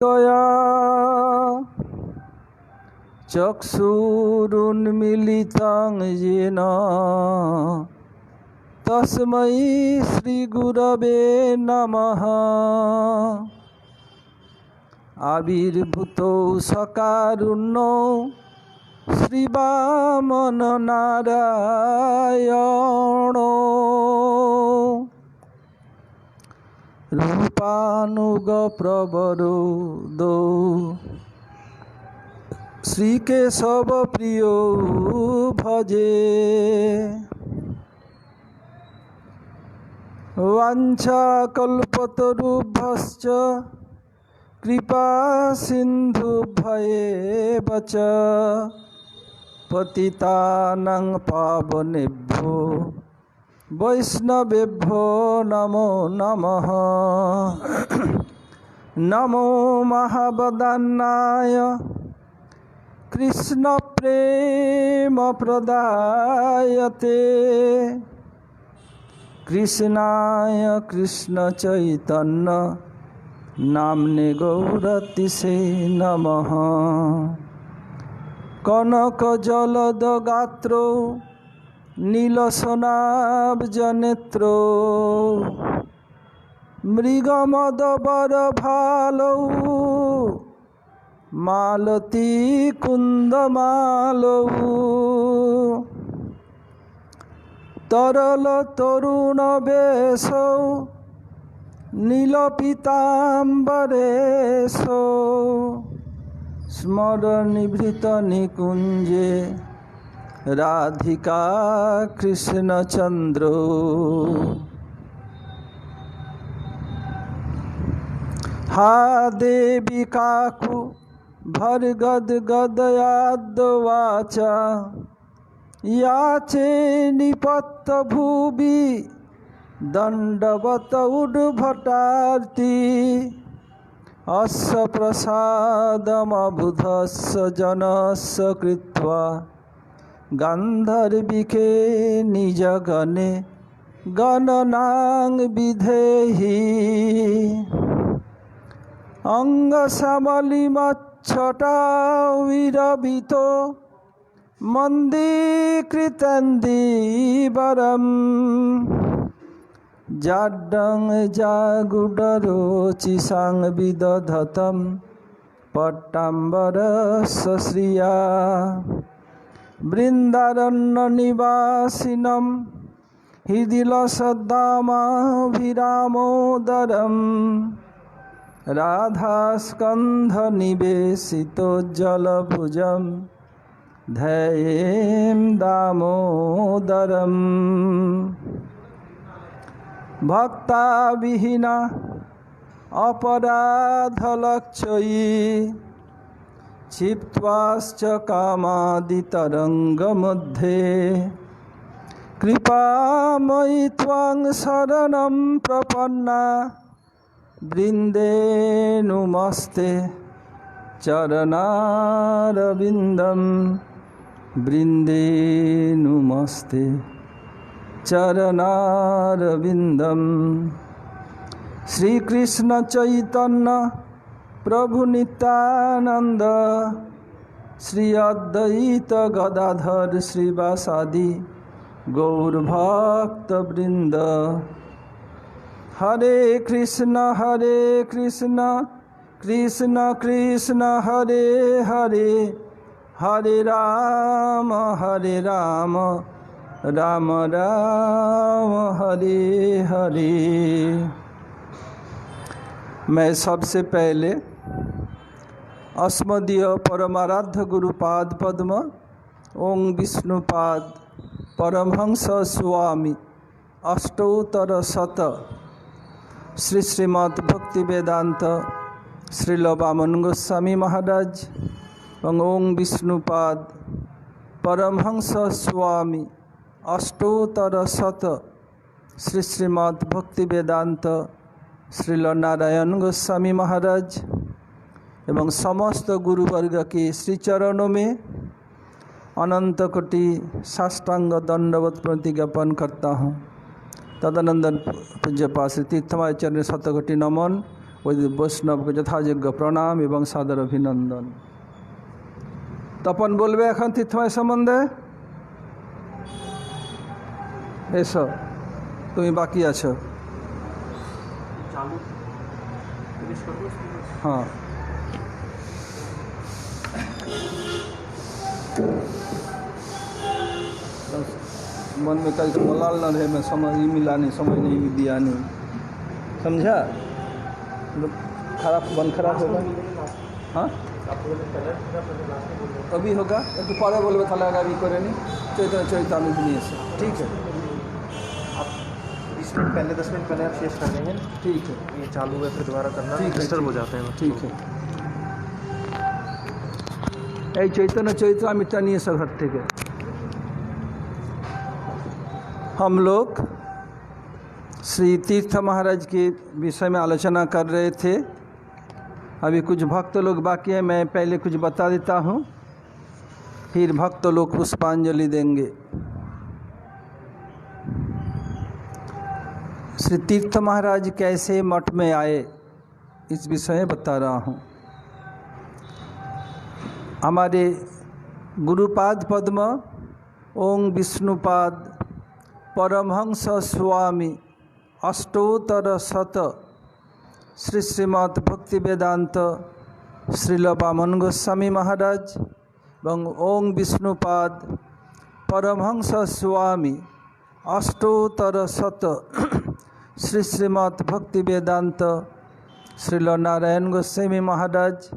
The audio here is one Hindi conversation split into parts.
तया चक्षुरुन्मीलितं येन तस्मै श्रीगुरवे नमः। आविर्भूतो सकारुण्यो श्रीवामन नारायणो रूपानुग प्रवरो दो श्रीकेशव प्रियो भजे। वाञ्छाकल्पतरुभ्यश्च कृपा सिन्धुभ्येव च पतितानां पावनेभ्यो वैष्णवेभ्यो नमो नमः। नमो महावदन्नाय कृष्ण प्रेम प्रदायते कृष्णाय कृष्ण चैतन्य नाम्ने गौरतिसे नमः। कनकजलदगात्रो नीलसनाब्जनेत्रो मृगमदबरभालौ मालती कुन्दमालौ तरल तरुण वेशौ नीलपीताम्बरेशौ स्मरनिभृत निकुञ्जे राधिका कृष्णचन्द्रो। हा देवी काकु भर्गद्गदयाद्वाचा याचे निपत्त भुवि दंडवत उद्भटार्ति अस्य प्रसादमबुधस्य जनस्य कृत्वा गान्धर्विके निजगणे गणनां विधेहि। अंगसमलिमच्छटाविरभितो मन्दीकृतन्दीवरं जाड्डं जागुडरोचिषां विदधतं पट्टाम्बरश्रिया बृन्दारण्यनिवासिनं हृदिलसद्दामाभिरामोदरं राधास्कन्धनिवेशितोज्ज्वलभुजं ध्येयें दामोदरम्। भक्ताविहीना अपराधलक्षयी क्षिप्त्वाश्च कामादितरङ्गमध्ये कृपामयि त्वां शरणं प्रपन्ना वृन्दे नुमस्ते चरणारविन्दं वृन्दे नुमस्ते चरणारविन्दं। श्री कृष्ण चैतन्य प्रभु नित्यानंद श्री अद्वैत गदाधर श्रीवासादि गौरभक्त वृंद। हरे कृष्ण कृष्ण कृष्ण हरे हरे, हरे राम राम राम हरे हरे। मैं सबसे पहले अस्मदीय परमाराध्य गुरुपाद पद्म ओं विष्णुपाद परमहंस स्वामी अष्टोत्तर शत श्री श्रीमद् भक्ति वेदांत श्रील वामन गोस्वामी महाराज ओं विष्णुपाद परमहंस स्वामी अष्टोत्तर शत श्री श्रीमद् भक्ति वेदांत श्रील नारायण गोस्वामी महाराज एवं समस्त गुरुवर्ग के श्री चरणों में अनंत कोटि साष्टांग दंडवत प्रणति ज्ञापन करता हूँ। तदनंदन पूज्यपाद श्री तीर्थमाचार्य शतकोटि नमन व वैष्णव को यथायोग्य प्रणाम एवं सादर अभिनंदन। तो अपन बोलबे एखन तीर्थमय सम्बन्धे ऐसा तुम्हें बाकी आछो। हाँ मन में कल मलाल न रहे, मैं समझ ही मिला नहीं, समझ नहीं दिया नहीं, समझा? खराब बन खराब होगा। हाँ अभी होगा तो परे बोलबे था लगा अभी करे नहीं चैतन्य नहीं से। ठीक है, आप 20 मिनट पहले 10 मिनट पहले आप शेष कर देंगे। ठीक है, ये चालू है फिर दोबारा करना, डिस्टर्ब हो जाते हैं। ठीक है, এই चैतन्य चैत्रामृता नहीं सब हट। ठीक है, हम लोग श्री तीर्थ महाराज के विषय में आलोचना कर रहे थे। अभी कुछ भक्त लोग बाकी हैं, मैं पहले कुछ बता देता हूँ, फिर भक्त लोग पुष्पांजलि देंगे। श्री तीर्थ महाराज कैसे मठ में आए इस विषय में बता रहा हूँ। हमारे गुरुपाद पद्म ओं विष्णुपाद परमहंस स्वामी अष्टोत्तर शत श्री श्रीमद् भक्ति वेदांत श्रील वामन गोस्वामी महाराज एवं ओं विष्णुपाद परमहंस स्वामी अष्टोत्तर शत श्री श्रीमद् भक्ति वेदांत श्रील नारायण गोस्वामी महाराज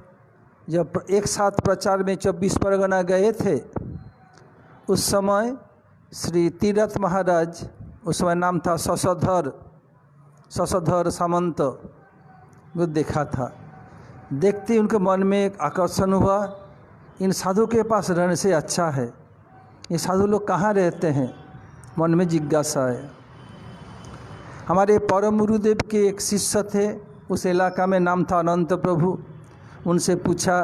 जब एक साथ प्रचार में 24 परगना गए थे, उस समय श्री तीरथ महाराज, उस समय नाम था शशधर सामंत, वो देखा था। देखते उनके मन में एक आकर्षण हुआ, इन साधु के पास रहने से अच्छा है, ये साधु लोग कहाँ रहते हैं, मन में जिज्ञासा है। हमारे परम गुरुदेव के एक शिष्य थे, उस इलाका में नाम था अनंत प्रभु। उनसे पूछा,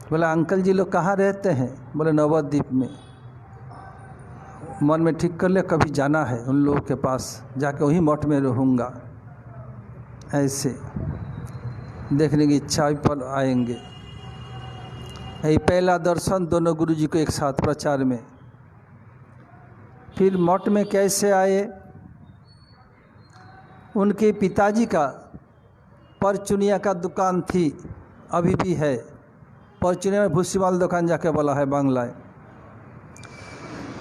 बोला अंकल जी लोग कहाँ रहते हैं? बोले नवद्वीप में। मन में ठीक कर ले, कभी जाना है उन लोगों के पास, जाके वहीं मठ में रहूँगा। ऐसे देखने की इच्छा पर आएंगे। यही पहला दर्शन दोनों गुरुजी को एक साथ प्रचार में। फिर मठ में कैसे आए? उनके पिताजी का परचुनिया का दुकान थी, अभी भी है। परचुनिया में भूसीमाल दुकान जाके बोला है बांग्ला।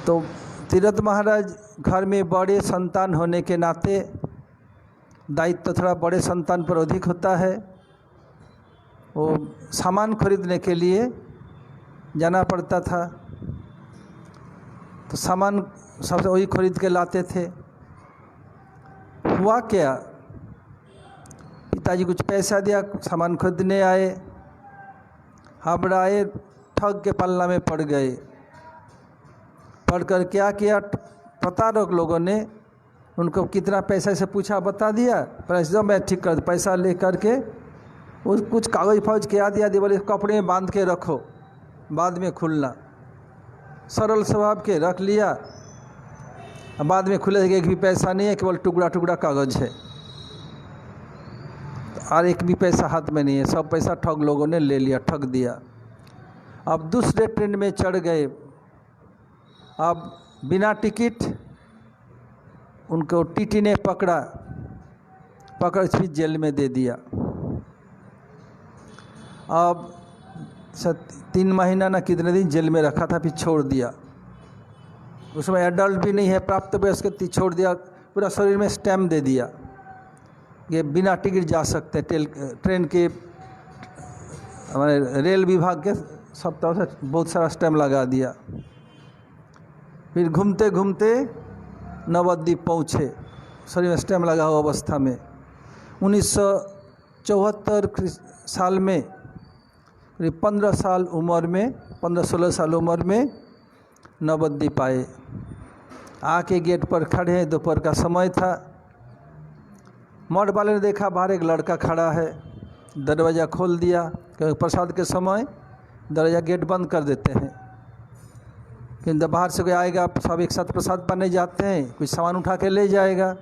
तो तीरथ महाराज घर में बड़े संतान होने के नाते दायित्व तो थोड़ा बड़े संतान पर अधिक होता है। वो सामान खरीदने के लिए जाना पड़ता था, तो सामान सबसे वही खरीद के लाते थे। हुआ क्या, पिताजी कुछ पैसा दिया, सामान खरीदने आए, हाबड़ाए, ठग के पल्ला में पड़ गए। पढ़कर क्या किया, प्रताड़क लोगों ने उनको कितना पैसा से पूछा, बता दिया, पैसा मैं ठीक कर, पैसा ले करके उस कुछ कागज फौज के याद बोले कपड़े में बांध के रखो, बाद में खुलना। सरल स्वभाव के रख लिया, बाद में खुले एक भी पैसा नहीं है, केवल टुकड़ा टुकड़ा कागज है, और एक भी पैसा हाथ में नहीं है। सब पैसा ठग लोगों ने ले लिया, ठग दिया। अब दूसरे ट्रेन में चढ़ गए। अब बिना टिकट उनको टीटी ने पकड़ फिर जेल में दे दिया। अब 3 महीना ना कितने दिन जेल में रखा था, फिर छोड़ दिया। उसमें एडल्ट भी नहीं है, प्राप्त वयस्क, छोड़ दिया। पूरा शरीर में स्टैम्प दे दिया, ये बिना टिकट जा सकते। ट्रेन के हमारे रेल विभाग के सब तरफ से बहुत सारा स्टैम्प लगा दिया। फिर घूमते घूमते नवद्वीप पहुँचे, शरीर में स्टैम्प लगा हुआ अवस्था में। 1974 साल में, 15 साल उम्र में, 15-16 साल उम्र में नवद्वीप आए। आके गेट पर खड़े हैं, दोपहर का समय था। मठ वाले ने देखा बाहर एक लड़का खड़ा है, दरवाज़ा खोल दिया, क्योंकि प्रसाद के समय दरवाज़ा गेट बंद कर देते हैं। किंतु बाहर से कोई आएगा, सब एक साथ प्रसाद पाने जाते हैं, कुछ सामान उठा के ले जाएगा,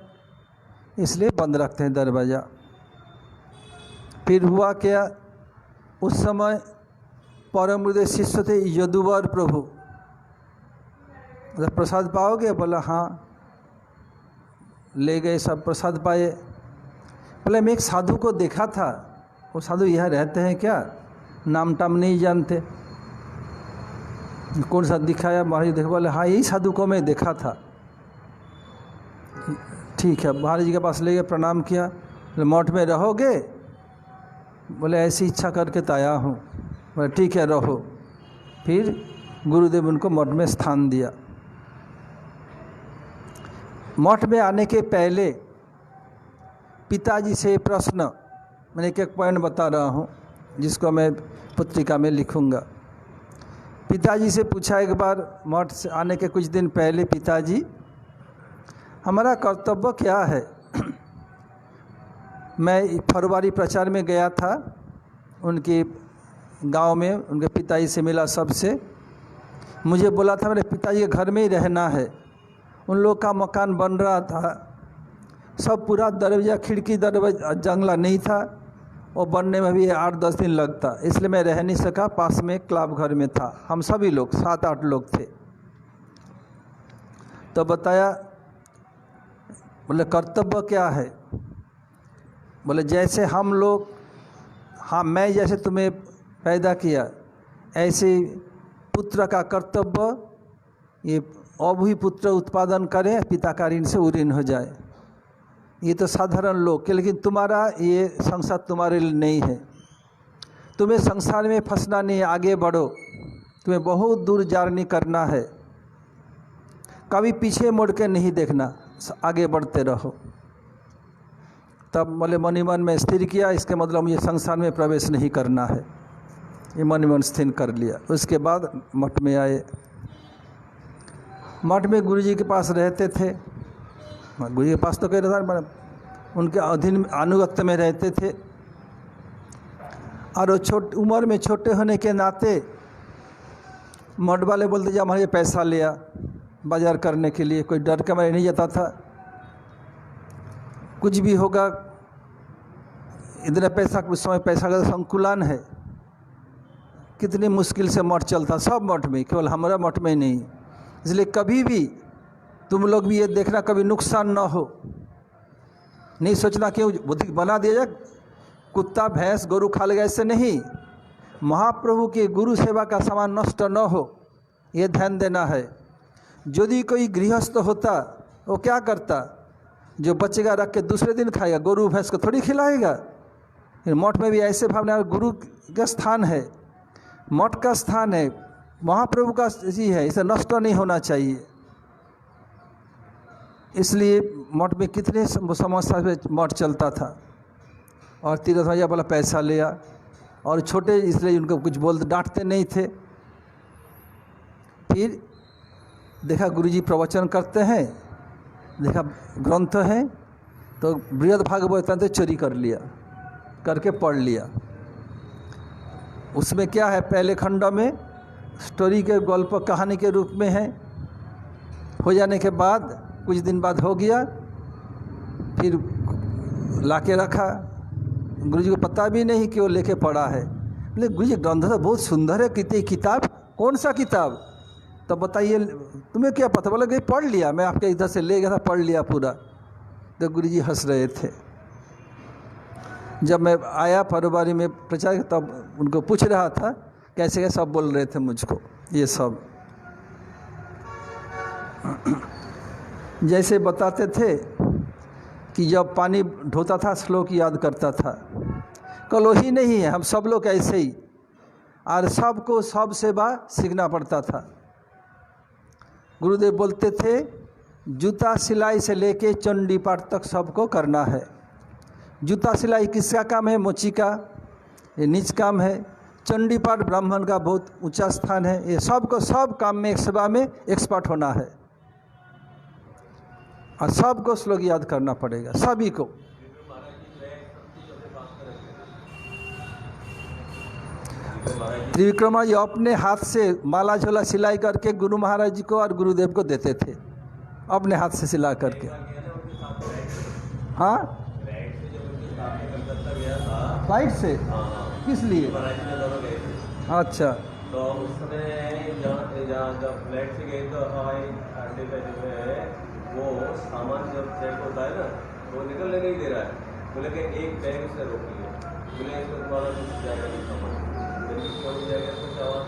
इसलिए बंद रखते हैं दरवाज़ा। फिर हुआ क्या, उस समय परम हृदय शिष्य थे यदुवर प्रभु। प्रसाद पाओगे? बोला हाँ। ले गए, सब प्रसाद पाए। बोले मैं एक साधु को देखा था, वो साधु यहाँ रहते हैं क्या? नाम टाम नहीं जानते। कौन सा दिखाया? महाराज जी देखा। बोले हाँ यही साधु को मैं देखा था। ठीक है, महाराज जी के पास ले गए, प्रणाम किया। बोले मठ में रहोगे? बोले ऐसी इच्छा करके तो आया हूँ। बोले ठीक है रहो। फिर गुरुदेव उनको मठ में स्थान दिया। मठ में आने के पहले पिताजी से प्रश्न, मैंने एक पॉइंट बता रहा हूँ जिसको मैं पत्रिका में लिखूँगा। पिताजी से पूछा एक बार मठ से आने के कुछ दिन पहले, पिताजी हमारा कर्तव्य क्या है? मैं फरवरी प्रचार में गया था, उनके गांव में उनके पिताजी से मिला। सबसे मुझे बोला था मेरे पिताजी के घर में ही रहना है। उन लोग का मकान बन रहा था, सब पूरा दरवाज़ा खिड़की दरवाजा जंगला नहीं था, और बनने में भी 8-10 दिन लगता, इसलिए मैं रह नहीं सका। पास में क्लब घर में था, हम सभी लोग 7-8 लोग थे। तो बताया, बोले कर्तव्य क्या है? बोले जैसे हम लोग, हाँ मैं जैसे तुम्हें पैदा किया, ऐसे पुत्र का कर्तव्य ये अभी पुत्र उत्पादन करें, पिता का ऋण से उऋण हो जाए। ये तो साधारण लोग के, लेकिन तुम्हारा ये संसार तुम्हारे लिए नहीं है। तुम्हें संसार में फंसना नहीं है, आगे बढ़ो। तुम्हें बहुत दूर जर्नी करना है, कभी पीछे मुड़ के नहीं देखना, आगे बढ़ते रहो। तब बोले मन ही मन में स्थिर किया, इसके मतलब मुझे संसार में प्रवेश नहीं करना है। ये मन ही मन स्थिर कर लिया। उसके बाद मठ में आए। मठ में गुरुजी के पास रहते थे। गुरुजी के पास तो कह रहा था, उनके अधीन अनुगत्य में रहते थे। और वो उम्र में छोटे होने के नाते मठ वाले बोलते जा हमारे पैसा लिया बाजार करने के लिए, कोई डर के मारे नहीं जाता था। कुछ भी होगा, इतने पैसा, उस समय पैसा का संकुलन है, कितनी मुश्किल से मठ चलता, सब मठ में, केवल हमारा मठ में नहीं। इसलिए कभी भी तुम लोग भी ये देखना कभी नुकसान ना हो, नहीं सोचना क्यों बुद्धि बना दिया जाए, कुत्ता भैंस गोरू खा लेगा, ऐसे नहीं। महाप्रभु के गुरु सेवा का सामान नष्ट न हो, ये ध्यान देना है। यदि कोई गृहस्थ होता, वो क्या करता, जो बचेगा रख के दूसरे दिन खाएगा, गोरू भैंस को थोड़ी खिलाएगा। मठ में भी ऐसे भावना, गुरु का स्थान है, मठ का स्थान है, महाप्रभु का चीज़ है, इसे नष्ट नहीं होना चाहिए। इसलिए मठ में कितने समस्या से मठ चलता था। और तीरथ भैया बोला पैसा लिया, और छोटे इसलिए उनको कुछ बोलते डांटते नहीं थे। फिर देखा गुरुजी प्रवचन करते हैं, देखा ग्रंथ है, तो बृहद भागवत तो चोरी कर लिया, करके पढ़ लिया। उसमें क्या है, पहले खंड में स्टोरी के गल्प कहानी के रूप में है। हो जाने के बाद कुछ दिन बाद हो गया, फिर लाके रखा, गुरुजी को पता भी नहीं कि वो लेके पढ़ा है। बोले गुरुजी ग्रंथ तो बहुत सुंदर है, कितनी किताब, कौन सा किताब? तो बताइए तुम्हें क्या पता? बोला कि पढ़ लिया, मैं आपके इधर से ले गया था, पढ़ लिया पूरा। तो गुरुजी हंस रहे थे। जब मैं आया फरवरी में प्रचार, तब उनको पूछ रहा था कैसे कैसे, सब बोल रहे थे मुझको ये सब। जैसे बताते थे कि जब पानी ढोता था श्लोक याद करता था। कल वही नहीं है, हम सब लोग ऐसे ही, और सबको सब सेवा सीखना पड़ता था। गुरुदेव बोलते थे जूता सिलाई से लेके चंडी पाठ तक सबको करना है। जूता सिलाई किसका काम है? मोची का, ये नीच काम है। चंडी पाठ ब्राह्मण का बहुत ऊंचा स्थान है। ये सबको सब काम में, सेवा में एक्सपर्ट होना है, और सबको श्लोक याद करना पड़ेगा, सभी को। त्रिविक्रमा जी अपने हाथ से माला झोला सिलाई करके गुरु महाराज जी को और गुरुदेव को देते थे, अपने हाथ से सिला करके। हाँ फ्लाइट से? हाँ, किस लिए? बनारस में दोनों गए थे। अच्छा। तो उस समय जब फ्लाइट से गए तो हवाई अड्डे पे जो है वो सामान जब चेक होता है ना वो निकलने नहीं दे रहा है। बोले कि एक बैग से रोक लिया, बोले इसमें तुम्हारा कुछ जाएगा नहीं सामान, क्यों नहीं जाएगा इसमें क्या हुआ?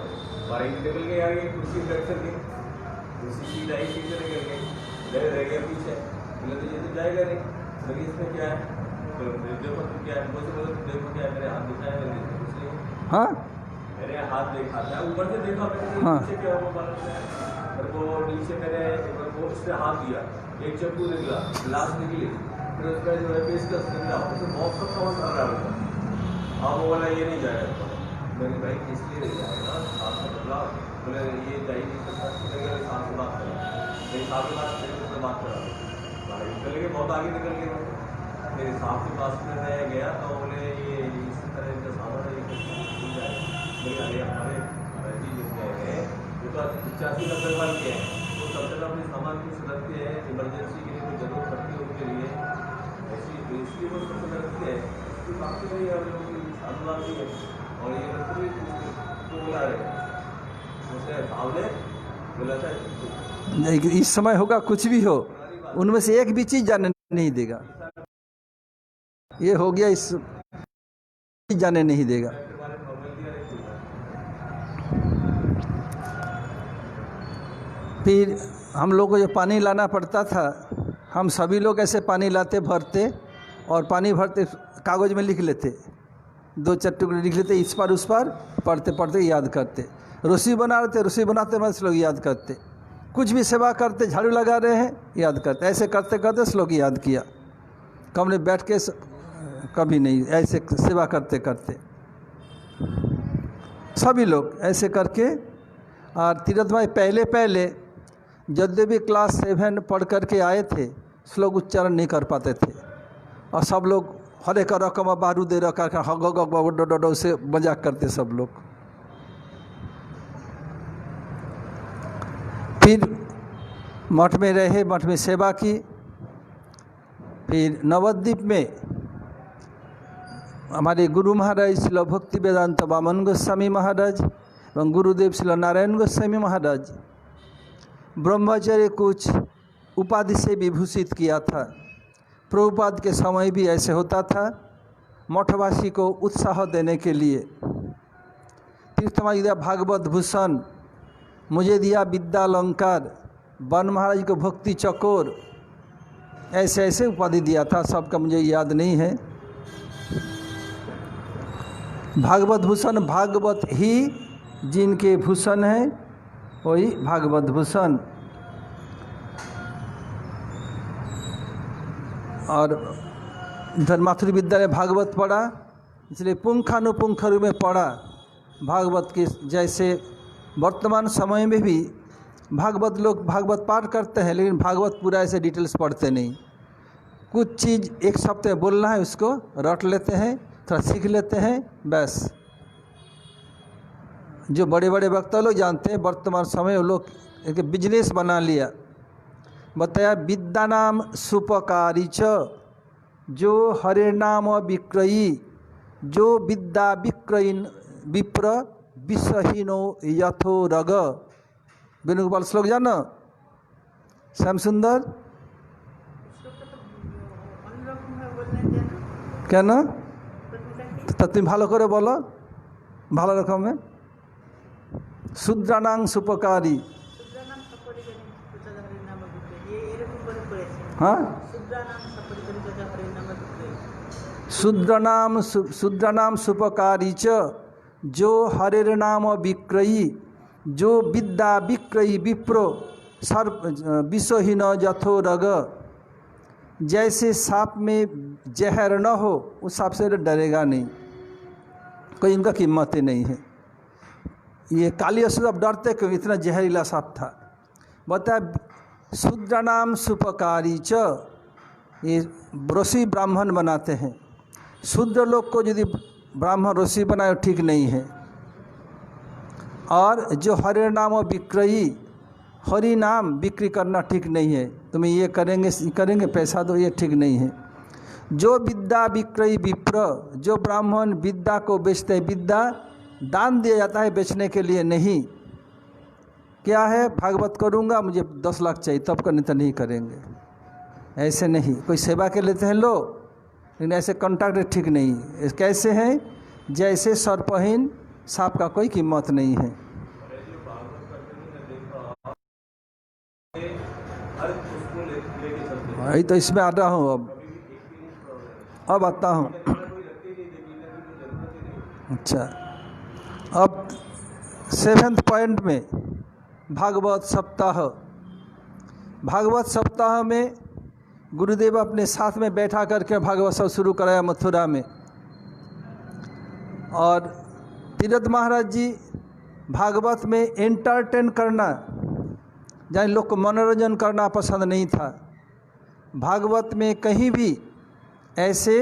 बाइक निकल गई आगे, कुर्सी बैठ कर गई, कुर्सी सीट आई, सीट से निकल गई, बैग रह गया पीछे। बोले तो ये तो जाएगा नहीं, लेकिन इसमें क्या है? तो देखो तो क्या है, मुझे बोले देखो क्या है, मेरे हाथ दिखाया, मैंने कुछ नहीं। हाँ मैंने हाथ देखा था, ऊपर से देखा मैंने, हाँ। नीचे क्या हुआ मालूम है? और वो नीचे मैंने वो उसने हाथ दिया, एक चप्पू निकला, ग्लास निकली, फिर उसका जो है पेस्टस निकला, उसमें बहुत सब सामान भर रहा था। अब वो बोला ये नहीं जाएगा। मैंने भाई किस लिए नहीं जाएगा? साथ में बोला, बोले ये चाहिए नहीं सकता, साथ से बात करा, मेरे साथ के पास मेरे से बात करा, भाई निकल गए, बहुत आगे निकल गए। मेरे साहब के पास में मैं गया तो बोले ये इस तरह का सामान है, ये नहीं जाएगा। बोले अरे हमारे जी जो हैं वो तो 85-90 साल के हैं, वो तब तक अपने सामान कुछ रखते हैं, इमरजेंसी के लिए कोई जरूरत पड़ती है उनके लिए, ऐसी इसलिए वो सब रखते हैं। इसकी बात नहीं है, हम लोग की अनुमान नहीं है। और ये रखते तो बोला रहे उसने सामने बोला था इस समय होगा कुछ भी हो, उनमें से एक भी चीज़ जाने नहीं देगा। ये हो गया, इस जाने नहीं देगा। फिर हम लोग को जो पानी लाना पड़ता था, हम सभी लोग ऐसे पानी लाते भरते और पानी भरते कागज़ में लिख लेते, 2-4 टुकड़े लिख लेते, इस पार उस पार, पढ़ते पढ़ते याद करते। रस्सी बना रहे, रस्सी बनाते में श्लोक याद करते, कुछ भी सेवा करते, झाड़ू लगा रहे हैं याद करते, ऐसे करते करते श्लोक याद किया। कमरे बैठ के कभी नहीं, ऐसे सेवा करते करते सभी लोग ऐसे करके। और तीरथ भाई पहले पहले जब भी क्लास 7 पढ़ करके आए थे, श्लोक उच्चारण नहीं कर पाते थे, और सब लोग हरे का रकम बारू दे रखा हग से मजाक करते सब लोग। फिर मठ में रहे, मठ में सेवा की। फिर नवद्वीप में हमारे गुरु महाराज श्री भक्ति वेदांत वामन गोस्वामी महाराज एवं गुरुदेव श्री नारायण गोस्वामी महाराज ब्रह्मचर्य कुछ उपाधि से विभूषित किया था। प्रभुपाद के समय भी ऐसे होता था, मठवासी को उत्साह देने के लिए। तीर्थमाई दिया भागवत भूषण, मुझे दिया विद्या अलंकार, वन महाराज को भक्ति चकोर, ऐसे ऐसे उपाधि दिया था, सबका मुझे याद नहीं है। भागवत भूषण, भागवत ही जिनके भूषण हैं वही भागवत भूषण। और इधर माथुर विद्यालय भागवत पढ़ा, इसलिए पुंखानुपुंख रूप में पढ़ा भागवत के। जैसे वर्तमान समय में भी भागवत लोग भागवत पाठ करते हैं, लेकिन भागवत पूरा ऐसे डिटेल्स पढ़ते नहीं। कुछ चीज़ एक शब्द में बोलना है, उसको रट लेते हैं, थोड़ा सीख लेते हैं, बस। जो बड़े बड़े वक्ता लोग जानते हैं, वर्तमान समय वो लोग एक बिजनेस बना लिया। बताया विद्या नाम सुपकारी च, जो हरे नाम विक्रयी, जो विद्या विक्रयी विप्र विषहीनो यथो रग। वेणुगोपाल श्लोक जानो? श्याम सुंदर क्या ना? तो तुम ভালো করে বলো, ভালো রকমের। শূদ্রানাং সুপকারী, हाँ शूद्रानाम सुपकारी च, जो हरेर नाम विक्रयी, जो विद्या विक्रयी विप्रो सर्प विषहीन यथो रग। जैसे सांप में जहर न हो, उस सांप से डरेगा नहीं, कोई इनका कीमत ही नहीं है। ये काली असुर अब डरते क्यों? इतना जहरीला सांप था। बताया शूद्र नाम सुपकारी च, ये ऋषि ब्राह्मण बनाते हैं। शूद्र लोग को यदि ब्राह्मण ऋषि बनाए ठीक नहीं है। और जो हरे नाम विक्रयी, हरि नाम बिक्री करना ठीक नहीं है। तुम्हें ये करेंगे पैसा दो, ये ठीक नहीं है। जो विद्या विक्रय विप्र, जो ब्राह्मण विद्या को बेचते हैं, विद्या दान दिया जाता है, बेचने के लिए नहीं। क्या है, भागवत करूँगा मुझे 10 लाख चाहिए तब करने, तो नहीं करेंगे, ऐसे नहीं। कोई सेवा के लेते हैं लो, लेकिन ऐसे कॉन्ट्रैक्ट ठीक नहीं। कैसे हैं, जैसे सर्पहीन सांप का कोई कीमत नहीं है। वही तो इसमें आ रहा हूँ, अब आता हूँ। अच्छा, अब 7th पॉइंट में भागवत सप्ताह। भागवत सप्ताह में गुरुदेव अपने साथ में बैठा करके भागवत सब शुरू कराया मथुरा में। और तीरथ महाराज जी भागवत में एंटरटेन करना, जहाँ लोग को मनोरंजन करना पसंद नहीं था। भागवत में कहीं भी ऐसे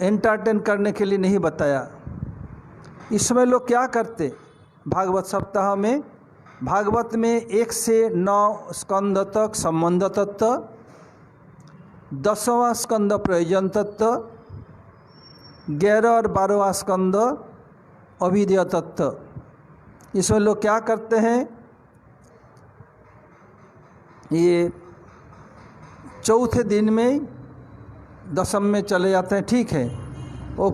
एंटरटेन करने के लिए नहीं बताया। इसमें लोग क्या करते, भागवत सप्ताह में, भागवत में 1 से 9 स्कंद तक संबंध तत्व, 10वां स्कंद प्रयोजन तत्व, 11 और 12वां स्कंद अविद्या तत्व। इसमें लोग क्या करते हैं, ये चौथे दिन में दशम में चले जाते हैं, ठीक है। वो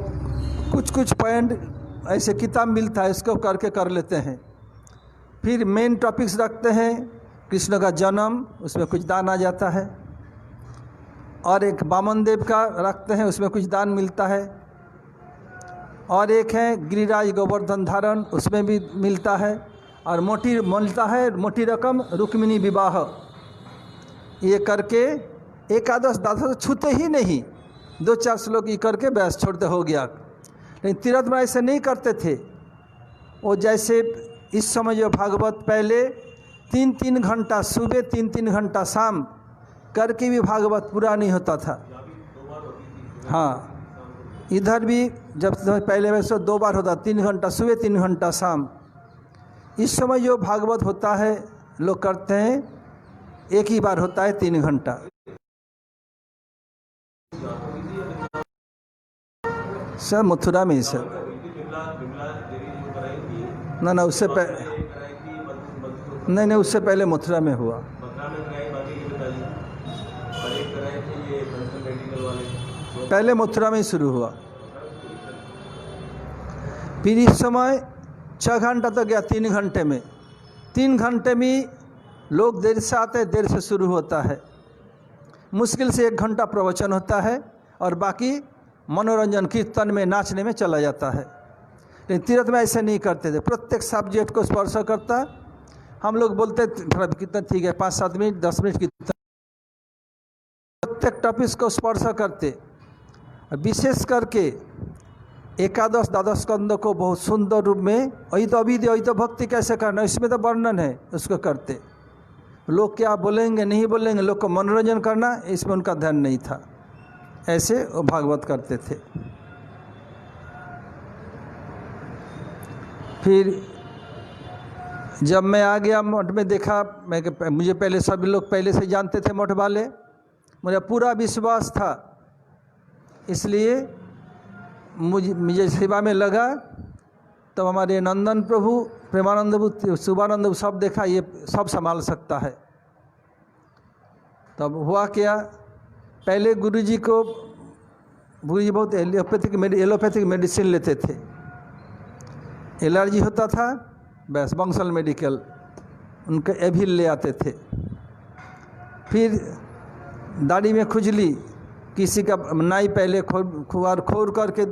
कुछ पॉइंट ऐसे किताब मिलता है, इसको करके कर लेते हैं। फिर मेन टॉपिक्स रखते हैं, कृष्ण का जन्म, उसमें कुछ दान आ जाता है। और एक वामन देव का रखते हैं, उसमें कुछ दान मिलता है। और एक है गिरिराज गोवर्धन धारण, उसमें भी मिलता है। और मोटी मिलता है, मोटी रकम रुक्मिणी विवाह। ये करके एकादश द्वादश छूते ही नहीं, 2-4 श्लोक ये करके बस छोड़ते हो गया। लेकिन तीरथ में ऐसे नहीं करते थे। वो जैसे इस समय जो भागवत पहले 3-3 घंटा सुबह, 3-3 घंटा शाम करके भी भागवत पूरा नहीं होता था। हाँ, इधर भी जब पहले वैसे 2 बार होता, 3 घंटा सुबह, 3 घंटा शाम। इस समय जो भागवत होता है लोग करते हैं, एक ही बार होता है 3 घंटा। सर मथुरा में ही सर, ना उससे पहले नहीं, उससे पहले मथुरा में हुआ। पहले मथुरा में ही शुरू हुआ। फिर इस समय 6 घंटा तक गया, 3 घंटे में। 3 घंटे में लोग देर से आते हैं, देर से शुरू होता है। मुश्किल से 1 घंटा प्रवचन होता है और बाकी मनोरंजन कीर्तन में, नाचने में चला जाता है। लेकिन तीर्थ में ऐसे नहीं करते थे, प्रत्येक सब्जेक्ट को स्पर्श करता। हम लोग बोलते थोड़ा कीर्तन ठीक है, 5-7 मिनट 10 मिनट कीर्तन, प्रत्येक टॉपिक को स्पर्श करते। विशेष करके एकादश द्वादश स्कंद को बहुत सुंदर रूप में, वही तो अविद्या, वही तो भक्ति कैसे करना, इसमें तो वर्णन है, उसको करते। लोग क्या बोलेंगे नहीं बोलेंगे, लोग को मनोरंजन करना, इसमें उनका ध्यान नहीं था। ऐसे वो भागवत करते थे। फिर जब मैं आ गया मठ में, देखा मैं, मुझे पहले सभी लोग पहले से जानते थे मठ वाले, मुझे पूरा विश्वास था। इसलिए मुझे सेवा में लगा। तब हमारे नंदन प्रभु, प्रेमानंद, शुभानंद सब देखा, ये सब संभाल सकता है। तब हुआ क्या, पहले गुरुजी बहुत एलोपैथिक मेडिसिन लेते थे। एलर्जी होता था, बस बंसल मेडिकल उनका एविल ले आते थे। फिर दाढ़ी में खुजली, किसी का नाई पहले खोर करके,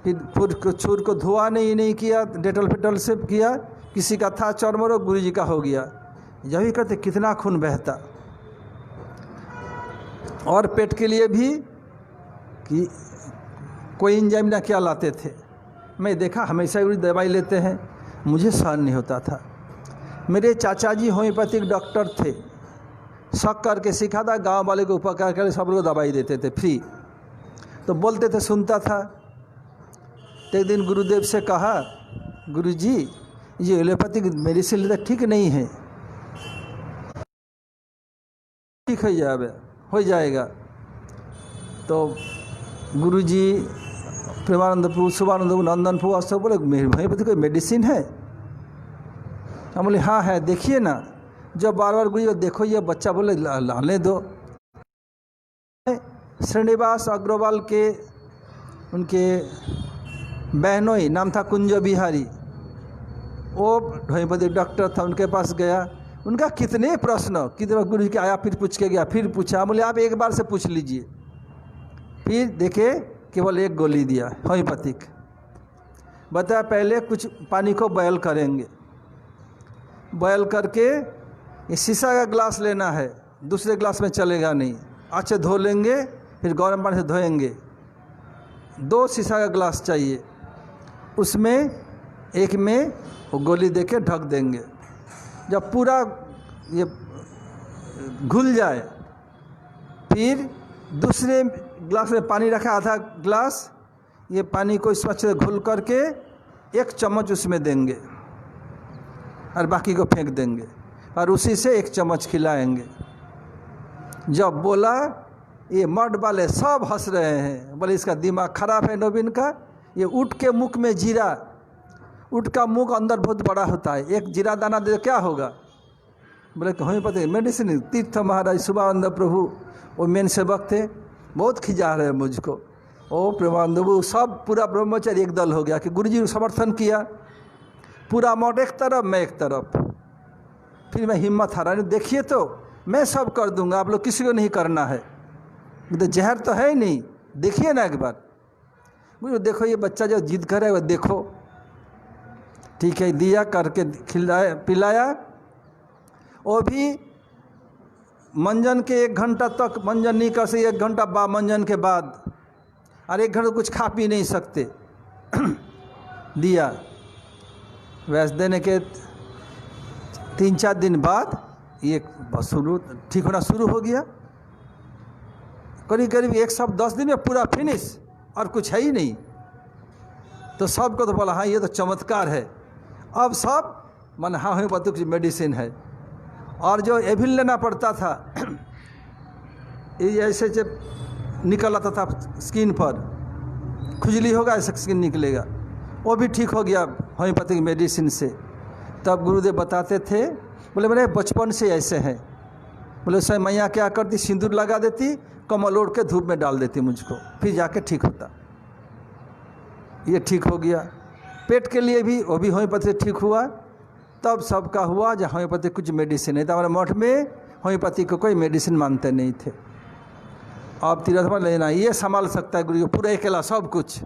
फिर छुर को धुआ नहीं किया, डेटल फिटल से किया। किसी का था चर्मरोग, गुरुजी का हो गया। यही कहते कितना खून बहता। और पेट के लिए भी कि कोई इंजाइम ना क्या लाते थे। मैं देखा हमेशा गुरु दवाई लेते हैं, मुझे सहन नहीं होता था। मेरे चाचा जी होम्योपैथिक डॉक्टर थे, शक करके सीखा था, गांव वाले को उपकार कर सब लोग दवाई देते थे फ्री। तो बोलते थे, सुनता था। तो एक दिन गुरुदेव से कहा, गुरुजी ये एलोपैथिक मेडिसिन लेते ठीक नहीं है, ठीक हो जाएगा। तो गुरुजी प्रेमानंद प्रभु, शुभानंद प्रभु, नंदन प्रभु सब बोले होम्योपैथी कोई मेडिसिन है? हम बोले हाँ है, देखिए ना। जब बार बार गुरुजी देखो ये बच्चा, बोले लाने दो। श्रीनिवास अग्रवाल के उनके बहनोई नाम था कुंज बिहारी, वो होम्योपैथिक डॉक्टर था, उनके पास गया। उनका कितने प्रश्न, कितने गुरु के आया, फिर पूछ के गया, फिर पूछा। बोले आप एक बार से पूछ लीजिए। फिर देखे केवल एक गोली दिया होम्योपैथिक। बताया पहले कुछ पानी को बॉयल करेंगे, बॉयल करके ये शीशा का ग्लास लेना है, दूसरे ग्लास में चलेगा नहीं, अच्छे धो लेंगे, फिर गर्म पानी से धोएंगे। 2 शीशा का ग्लास चाहिए, उसमें एक में वो गोली देके ढक देंगे। जब पूरा ये घुल जाए, फिर दूसरे ग्लास में पानी रखा, आधा ग्लास, ये पानी को इस अच्छे से घुल करके 1 चम्मच उसमें देंगे और बाकी को फेंक देंगे, और उसी से 1 चम्मच खिलाएंगे। जब बोला, ये मर्द वाले सब हंस रहे हैं, बोले इसका दिमाग खराब है नवीन का। ये ऊँट के मुख में जीरा, ऊँट का मुख अंदर बहुत बड़ा होता है, 1 जीरा दाना दे क्या होगा? बोले होम्योपैथी मेडिसिन। तीर्थ महाराज शुभानंद प्रभु वो मेन सेवक थे, बहुत खिजा रहे मुझको। ओ प्रेमानंद प्रभु सब पूरा ब्रह्मचारी एक दल हो गया कि गुरुजी ने समर्थन किया, पूरा मठ एक तरफ, मैं एक तरफ। फिर मैं हिम्मत हारा नहीं, देखिए तो मैं सब कर दूंगा, आप लोग किसी को नहीं करना है। तो जहर तो है ही नहीं, देखिए ना एक बार। मुझे देखो ये बच्चा जो जिद करे वो देखो, ठीक है, दिया करके खिलाया पिलाया। वो भी मंजन के 1 घंटा तक मंजन नहीं कर सकते, 1 घंटा बाद मंजन के बाद, और 1 घंटा कुछ खा पी नहीं सकते। दिया वैसे देने के 3-4 दिन बाद ये शुरू ठीक होना शुरू हो गया। करीब करीब 110 दिन में पूरा फिनिश, और कुछ है ही नहीं। तो सबको तो बोला हाँ ये तो चमत्कार है। अब सब मन हाँ होम्योपैथिक मेडिसिन है। और जो एविल लेना पड़ता था, ये ऐसे जब निकल आता था स्किन पर, खुजली होगा ऐसे स्किन निकलेगा, वो भी ठीक हो गया होम्योपैथिक मेडिसिन से। तब गुरुदेव बताते थे, बोले मेरे बचपन से ऐसे हैं। बोले स्वयं मैया क्या करती, सिंदूर लगा देती, कमल ओढ़ के धूप में डाल देती मुझको, फिर जाके ठीक होता। ये ठीक हो गया। पेट के लिए भी वो भी होम्योपैथी ठीक हुआ। तब सबका हुआ जहाँ होम्योपैथी कुछ मेडिसिन है। तो हमारे मठ में होम्योपैथी को कोई मेडिसिन मानते नहीं थे। अब तीर्थ में लेना ये संभाल सकता है गुरु जी पूरा अकेला सब कुछ।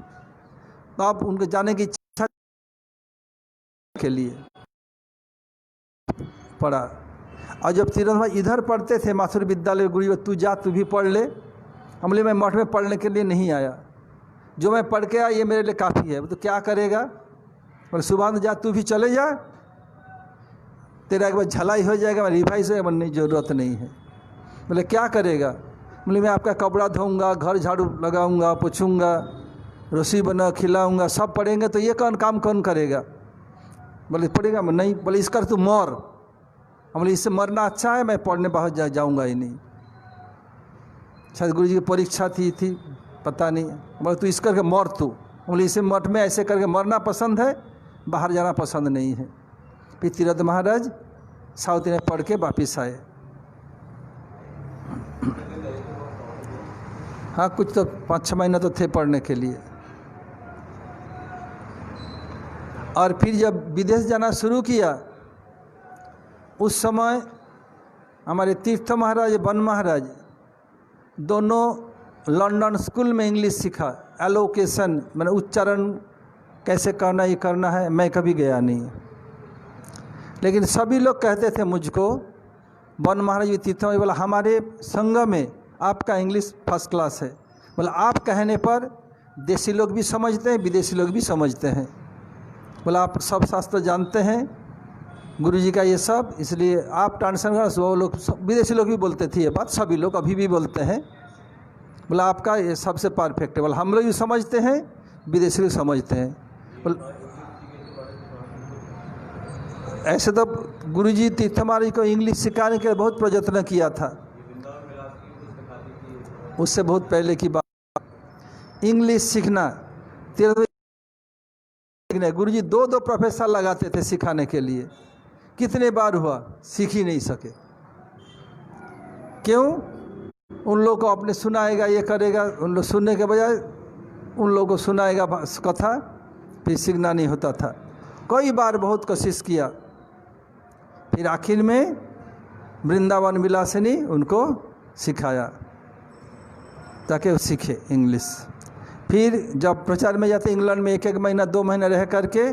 तो आप उनके जाने की इच्छा के लिए पढ़ा। और जब तीर्थ में इधर पढ़ते थे माथुर विद्यालय, गुरु जी तू जा, तू भी पढ़ ले। हम बोले मैं मठ में पढ़ने के लिए नहीं आया, जो मैं पढ़ के आया ये मेरे लिए काफ़ी है। तो क्या करेगा? बोले सुबह जा, तू भी चले जा, तेरा एक बार झलाई हो जाएगा, मैं रिवाइज हो बनने की ज़रूरत नहीं है। बोले क्या करेगा? बोले मैं आपका कपड़ा धोऊंगा, घर झाड़ू लगाऊंगा, पोछूंगा, रसोई बना खिलाऊंगा, सब पढ़ेंगे तो ये काम कौन करेगा? बोले पढ़ेगा मैं नहीं। बोले इसकर तू मर। हम बोले इससे मरना अच्छा है, मैं पढ़ने बाहर जाऊंगा ही नहीं। शायद गुरु जी की परीक्षा थी पता नहीं। बोले तू इस करके मर तू। बोले इसे मठ में ऐसे करके मरना पसंद है, बाहर जाना पसंद नहीं है। फिर तीर्थ महाराज साउथ में पढ़ के वापिस आए। हाँ कुछ तो 5-6 महीना तो थे पढ़ने के लिए। और फिर जब विदेश जाना शुरू किया, उस समय हमारे तीर्थ महाराज वन महाराज दोनों लंदन स्कूल में इंग्लिश सीखा। एलोकेशन मैंने उच्चारण कैसे करना ये करना है, मैं कभी गया नहीं। लेकिन सभी लोग कहते थे मुझको, वन महाराज तीर्थ महाराज बोला हमारे संघ में आपका इंग्लिश फर्स्ट क्लास है। बोला आप कहने पर देसी लोग भी समझते हैं, विदेशी लोग भी समझते हैं। बोला आप सब शास्त्र जानते हैं गुरु जी का ये सब, इसलिए आप ट्रांसलेशन कर। वो लोग विदेशी लोग भी बोलते थे ये बात, सभी लोग अभी भी बोलते हैं। बोला आपका ये सबसे परफेक्ट है। बोला हम लोग भी समझते हैं, विदेशी लोग समझते हैं। बोला ऐसे तो गुरु जी तीर्थ महाराज को इंग्लिश सिखाने के लिए बहुत प्रयत्न किया था, उससे बहुत पहले की बात। इंग्लिश सीखना, गुरु जी 2-2 प्रोफेसर लगाते थे सिखाने के लिए। कितने बार हुआ, सीख ही नहीं सके। क्यों? उन लोगों को आपने सुनाएगा, ये करेगा, उन लोग सुनने के बजाय उन लोगों को सुनाएगा कथा, फिर सीखना नहीं होता था। कई बार बहुत कोशिश किया, फिर आखिर में वृंदावन विलासिनी उनको सिखाया ताकि वो सीखे इंग्लिश। फिर जब प्रचार में जाते इंग्लैंड में 1-1 महीना 2 महीना रह करके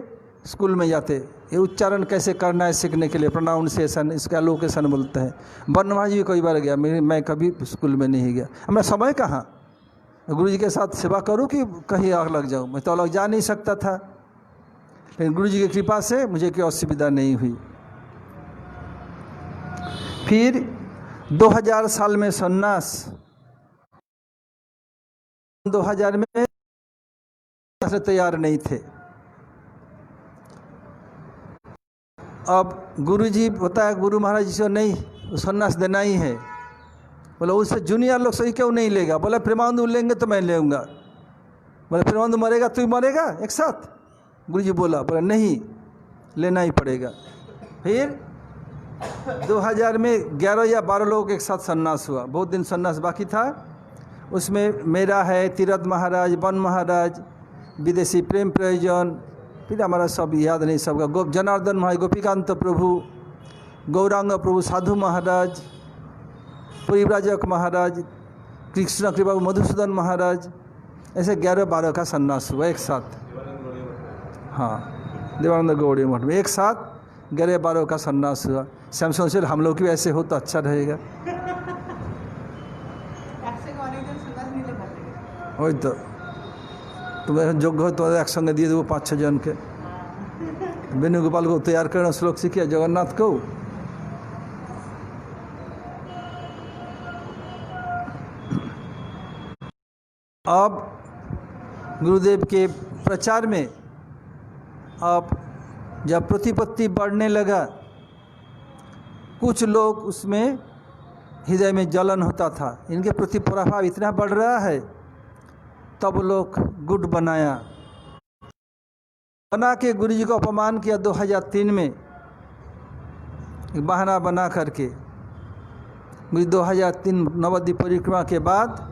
स्कूल में जाते, ये उच्चारण कैसे करना है सीखने के लिए, प्रोनाउंसिएशन, इसका लोकेशन बोलते हैं। बनवाज भी कई बार गया, मैं कभी स्कूल में नहीं गया। हमें समय कहाँ, गुरु जी के साथ सेवा करूँ कि कहीं आग लग जाऊँ, मैं तो अलग जा नहीं सकता था। लेकिन गुरु जी की कृपा से मुझे कोई असुविधा नहीं हुई। फिर 2000 साल में सन्यास, 2000 में से तैयार नहीं थे। अब गुरु जी बताया, गुरु महाराज जी से नहीं सन्यास देना ही है। बोला उससे जूनियर लोग सही क्यों नहीं लेगा? बोला प्रेमानंद लेंगे तो मैं लेऊंगा। बोला प्रेमानंद मरेगा तू मरेगा एक साथ? गुरु जी बोला नहीं, लेना ही पड़ेगा। फिर 2000 में 11 या 12 लोगों के एक साथ सन्यास हुआ। बहुत दिन सन्यास बाकी था, उसमें मेरा है, तीरथ महाराज, वन महाराज, विदेशी प्रेम प्रयोजन, फिर हमारा सब याद नहीं सबका, जनार्दन महाराज, गोपीकांत प्रभु, गौरांग प्रभु, साधु महाराज, परिव्राजक महाराज, कृष्ण कृपा मधुसूदन महाराज, ऐसे 11-12 का सन्यास हुआ एक साथ। हाँ, देवानंद गौड़ी मठ में एक साथ 11-12 का सन्यास हुआ। सैमसंग से हम लोग भी ऐसे हो तो अच्छा रहेगा। वही तो तुम्हें योग्य हो तो एक संगे दिए देव 5-6 जन के। वेणुगोपाल को तैयार करना श्लोक सीखिए जगन्नाथ को। अब गुरुदेव के प्रचार में अब जब प्रतिपत्ति बढ़ने लगा, कुछ लोग उसमें हृदय में जलन होता था, इनके प्रति प्रभाव इतना बढ़ रहा है, तब लोग गुट बनाया, बना के गुरु जी को अपमान किया। 2003 में बहाना बना करके 2003 नवद्वीप परिक्रमा के बाद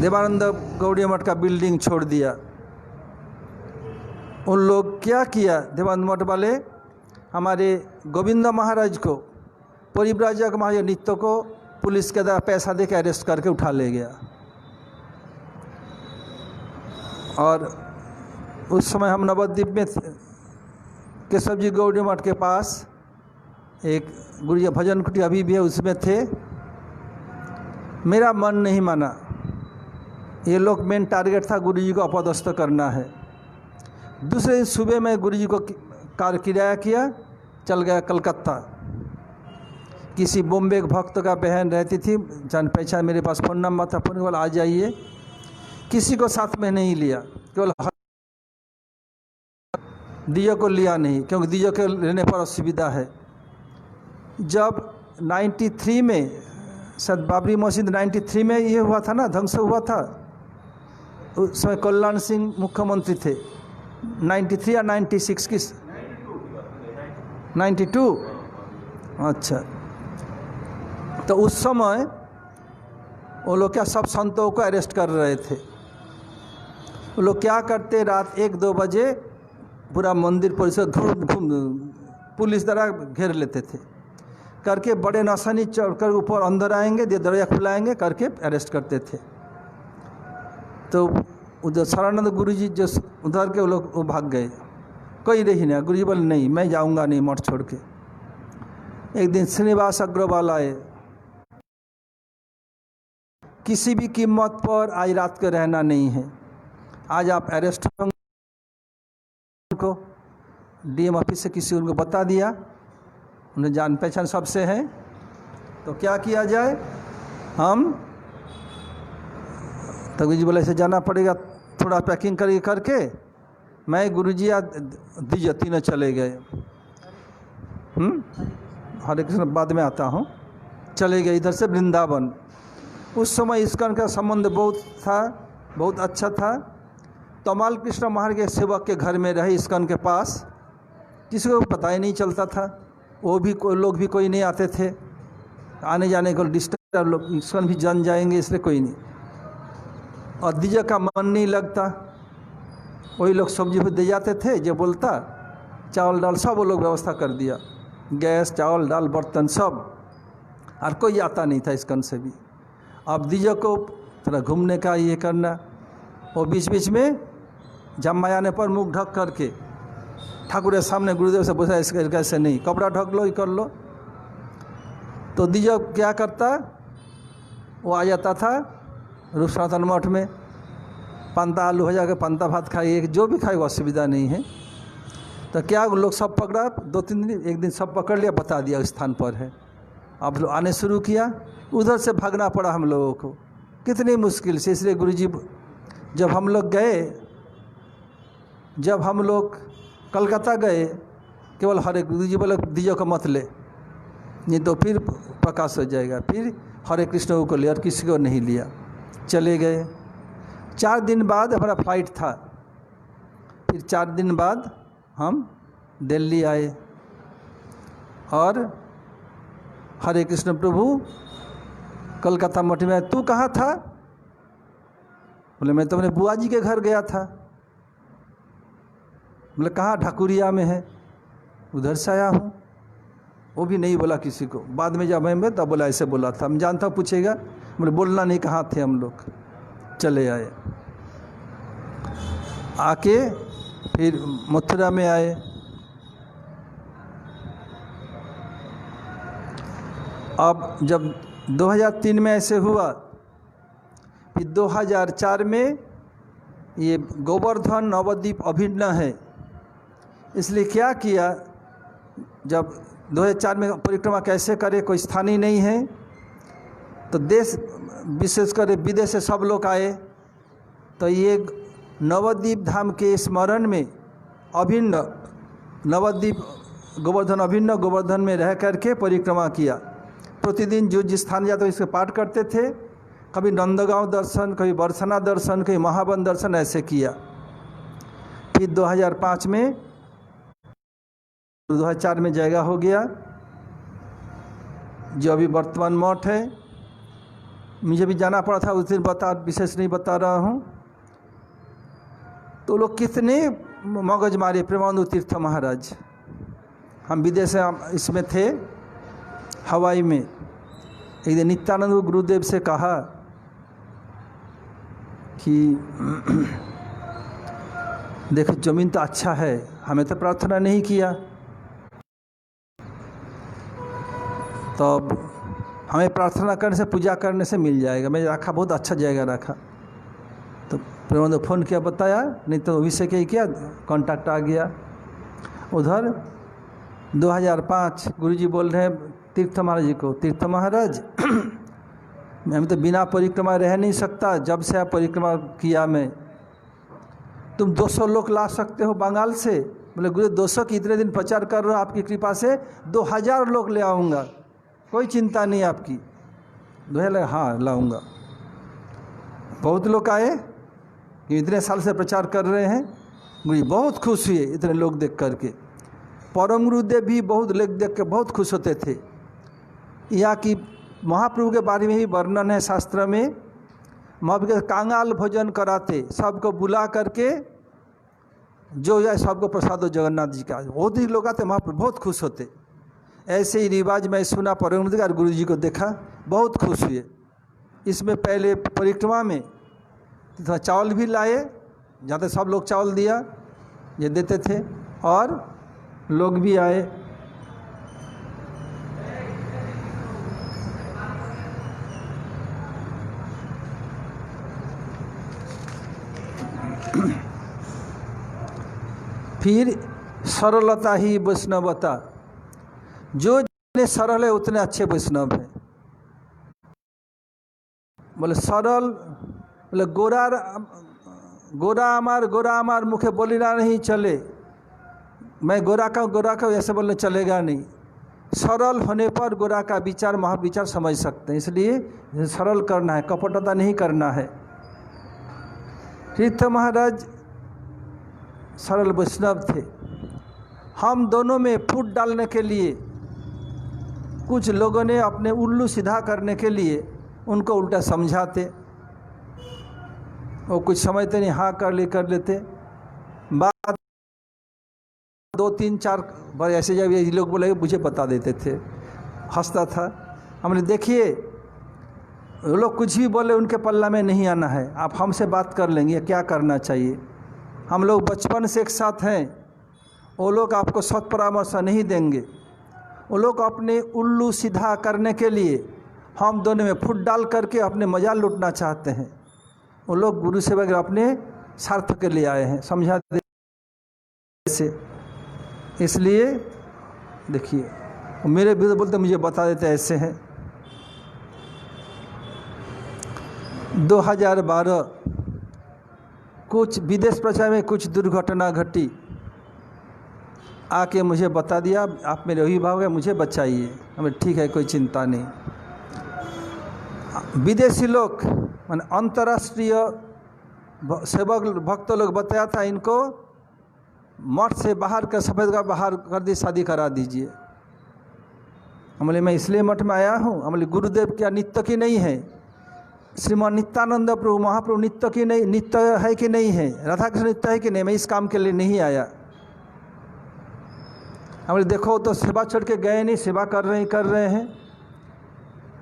देवानंद गौड़ी मठ का बिल्डिंग छोड़ दिया। उन लोग क्या किया, देवानंद मठ वाले हमारे गोविंद महाराज को, परिव्राजक महाराज नित्य को पुलिस के द्वारा पैसा दे के अरेस्ट करके उठा ले गया। और उस समय हम नवद्वीप में केशव जी गौड़ी मठ के पास एक गुरुजी भजन कुटी अभी भी है, उसमें थे। मेरा मन नहीं माना, ये लोग मेन टारगेट था गुरु जी को अपदस्थ करना है। दूसरे दिन सुबह में गुरु जी को कार किराया किया, चल गया कलकत्ता। किसी बॉम्बे भक्त का बहन रहती थी, जान पहचान, मेरे पास फ़ोन नंबर था, फ़ोन वाला आ जाइए। किसी को साथ में नहीं लिया, केवल दियो को लिया नहीं, क्योंकि दियो के लेने पर असुविधा है। जब 93 में शायद बाबरी मस्जिद 93 में ये हुआ था ना, ध्वंस हुआ था, उस समय कल्याण सिंह मुख्यमंत्री थे। 93 या 96 की 92, अच्छा। तो उस समय वो लोग क्या सब संतों को अरेस्ट कर रहे थे। वो लोग क्या करते, रात 1-2 बजे पूरा मंदिर परिसर घूम पुलिस द्वारा घेर लेते थे, करके बड़े नशानी चढ़कर ऊपर अंदर आएंगे, दरवाजा खुलाएंगे करके अरेस्ट करते थे। तो उधर शरणानंद गुरु जी जो उधर के वो लोग वो भाग गए, कोई रही नहीं। गुरु जी बोले नहीं, मैं जाऊंगा नहीं मठ छोड़ के। एक दिन श्रीनिवास अग्रवाल आए, किसी भी कीमत पर आज रात को रहना नहीं है, आज आप अरेस्ट होंगे। को डीएम ऑफिस से किसी उनको बता दिया, उन्हें जान पहचान सबसे है, तो क्या किया जाए। हम तो गुरुजी बोले ऐसे जाना पड़ेगा, थोड़ा पैकिंग करके मैं गुरुजी या दीजिए, तीनों चले गए। हरे कृष्ण बाद में आता हूँ। चले गए इधर से वृंदावन। उस समय इस्कॉन का संबंध बहुत अच्छा था। तमाल कृष्ण महाराज के सेवक के घर में रहे इस्कॉन के पास, किसी को पता ही नहीं चलता था। वो भी लोग भी कोई नहीं आते थे, आने जाने को डिस्टर्ब, लोग इस्कॉन भी जान जाएंगे इसलिए कोई नहीं। और दीजिए का मन नहीं लगता, वही लोग सब्जी भी दे जाते थे, जो बोलता चावल दाल सब वो लोग व्यवस्था कर दिया, गैस चावल दाल बर्तन सब, और कोई आता नहीं था इस्कॉन से भी। अब दीजिए को थोड़ा घूमने का ये करना, वो बीच बीच में जम्मा आने पर मुख ढक करके ठाकुर के सामने गुरुदेव से पूछा इसके कैसे नहीं, कपड़ा ढक लो, ये कर लो। तो दीजिए क्या करता, वो आ जाता था रूप सनातन मठ में, पांता आलू हो जाकर पांता भात खाइए, जो भी खाए वो असुविधा नहीं है। तो क्या लोग सब पकड़ा, 2-3 दिन, एक दिन सब पकड़ लिया, बता दिया उस स्थान पर है। अब लोग आने शुरू किया, उधर से भागना पड़ा हम लोगों को, कितनी मुश्किल से। इसलिए गुरुजी जब हम लोग गए, जब हम लोग कलकत्ता गए, केवल हरे गुरुजी बोले दीजिए को मत ले, नहीं तो फिर प्रकाश हो जाएगा। फिर हरे कृष्ण को लिया और किसी को नहीं लिया, चले गए। 4 दिन बाद हमारा फ्लाइट था, फिर 4 दिन बाद हम दिल्ली आए। और हरे कृष्ण प्रभु कलकत्ता मठ में, तू कहाँ था? बोले मैं तो अपने बुआ जी के घर गया था। बोले कहाँ? ढाकुरिया में है, उधर से आया हूँ। वो भी नहीं बोला किसी को। बाद में जब मैं तब बोला ऐसे बोला था, हम जानता हूँ पूछेगा। बोले बोलना नहीं, कहाँ थे हम लोग। चले आए, आके फिर मथुरा में आए। अब जब 2003 में ऐसे हुआ, फिर 2004 में ये गोवर्धन नवद्वीप अभिन्न है, इसलिए क्या किया, जब 2004 में परिक्रमा कैसे करे, कोई स्थानीय नहीं है, तो देश विशेषकर विदेश से सब लोग आए। तो ये नवद्वीप धाम के स्मरण में अभिन्न नवद्वीप गोवर्धन अभिन्न गोवर्धन में रह करके परिक्रमा किया। प्रतिदिन जो जिस स्थान जाते इसके पाठ करते थे, कभी नंदगांव दर्शन, कभी बरसना दर्शन, कभी महावन दर्शन, ऐसे किया। फिर 2005 में 2004 में जगह हो गया, जो अभी वर्तमान मठ है। मुझे भी जाना पड़ा था उस दिन, विशेष नहीं बता रहा हूँ। तो लोग कितने मगज मारे, प्रेमानंद तीर्थ महाराज। हम विदेश इसमें थे, हवाई में। एक दिन नित्यानंद गुरुदेव से कहा कि देखो जमीन तो अच्छा है, हमें तो प्रार्थना नहीं किया, तो हमें प्रार्थना करने से, पूजा करने से मिल जाएगा। मैं रखा, बहुत अच्छा जगह रखा। तो प्रेमानंद फ़ोन किया, बताया, नहीं तो विषय के किया, कांटेक्ट आ गया। उधर 2005 गुरुजी बोल रहे हैं तीर्थ महाराज जी को, तीर्थ महाराज मैं तो बिना परिक्रमा रह नहीं सकता, जब से आप परिक्रमा किया मैं, तुम 200 लोग ला सकते हो बंगाल से। बोले गुरु 200 की इतने दिन प्रचार कर रहा हूँ, आपकी कृपा से 2000 लोग ले आऊँगा, कोई चिंता नहीं आपकी। 2000? हाँ लाऊंगा। बहुत लोग आए कि इतने साल से प्रचार कर रहे हैं। मुझे बहुत खुश हुए इतने लोग देख करके। परम गुरुदेव भी बहुत लोग देख के बहुत खुश होते थे। यहाँ की महाप्रभु के बारे में ही वर्णन है शास्त्र में। महाप्रभु के कांगाल भोजन कराते, सबको बुला करके, जो या सबको प्रसाद हो जगन्नाथ जी का, बहुत ही लोग आते, महाप्रभु बहुत खुश होते। ऐसे ही रिवाज मैं सुना परम गुरु जी को देखा, बहुत खुश हुए। इसमें पहले परिक्रमा में थोड़ा चावल भी लाए, जहाँ तक सब लोग चावल दिया, ये देते थे, और लोग भी आए। फिर सरलता ही वैष्णवता, जो जितने सरल है उतने अच्छे वैष्णव हैं। बोले सरल, बोले गोरा हमार मुखे बोलिना नहीं चले, मैं गोरा का ऐसे बोलने चलेगा नहीं। सरल होने पर गोरा का विचार महाविचार समझ सकते हैं, इसलिए सरल करना है, कपटता नहीं करना है। तीर्थ महाराज सरल वैष्णव थे। हम दोनों में फूट डालने के लिए कुछ लोगों ने अपने उल्लू सीधा करने के लिए उनको उल्टा समझाते, वो कुछ समझते नहीं, हाँ कर लेते। बात 2-3-4 बार ऐसे जब ये लोग बोले मुझे बता देते थे, हंसता था। हमने देखिए वो लोग कुछ भी बोले उनके पल्ला में नहीं आना है, आप हमसे बात कर लेंगे क्या करना चाहिए। हम लोग बचपन से एक साथ हैं, वो लोग आपको सत परामर्श नहीं देंगे। वो लोग अपने उल्लू सीधा करने के लिए हम दोनों में फुट डाल करके अपने मजा लूटना चाहते हैं। वो लोग गुरु से वगैरह अपने स्वार्थ के लिए आए हैं, समझा दे से। इसलिए देखिए मेरे विरुद्ध बोलते मुझे बता देते ऐसे हैं। 2012 कुछ विदेश प्रचार में कुछ दुर्घटना घटी, आके मुझे बता दिया आप मेरे अभिभावक हैं, मुझे बचाइए। हमें ठीक है, कोई चिंता नहीं। विदेशी लोग माने अंतर्राष्ट्रीय सेवक भक्त लोग बताया था इनको मठ से बाहर कर, सफ़ेद का बाहर कर दी, शादी करा दीजिए। हम बोले मैं इसलिए मठ में आया हूँ। हम बोले गुरुदेव क्या नित्य की नहीं है? श्रीमान नित्यानंद प्रभु महाप्रभु नित्य की नहीं, नित्य है कि नहीं है? राधा कृष्ण नित्य है कि नहीं? मैं इस काम के लिए नहीं आया। हम बोले देखो तो सेवा छोड़ के गए नहीं, सेवा कर रहे हैं।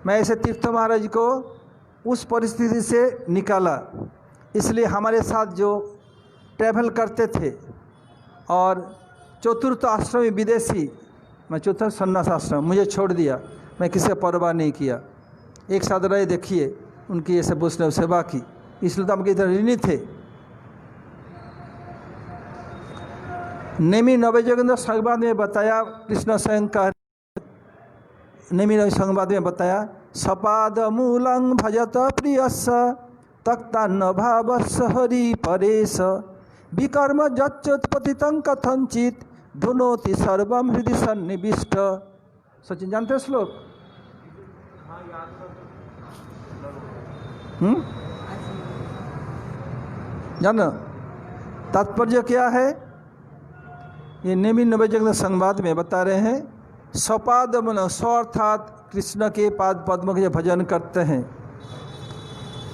मैं ऐसे तीर्थ महाराज को उस परिस्थिति से निकाला। इसलिए हमारे साथ जो ट्रैवल करते थे और चतुर्थ आश्रम विदेशी, मैं चतुर्थ सन्यास आश्रम, मुझे छोड़ दिया। मैं किसी का परवाह नहीं किया, एक साथ रहे। देखिए उनकी ऐसे वैष्णव सेवा की, इसलिए तो हम की तरह ऋणी थे। नेमी नवयोगेंद्र संवाद में बताया, कृष्ण स्वयं का नेमी नव संवाद में बताया, सपाद मूलं भजत प्रियस तक्तान्न भावस हरि परेश विकर्म जच्चोत्पतितं कथंचित धुनोति सर्वम हृदय सन्निविष्ट। सचिन जानते हो श्लोक? जानो तात्पर्य क्या है? ये नेमी नवयोगेंद्र संवाद में बता रहे हैं, सपाद मन स्व अर्थात कृष्ण के पाद पद्म के भजन करते हैं।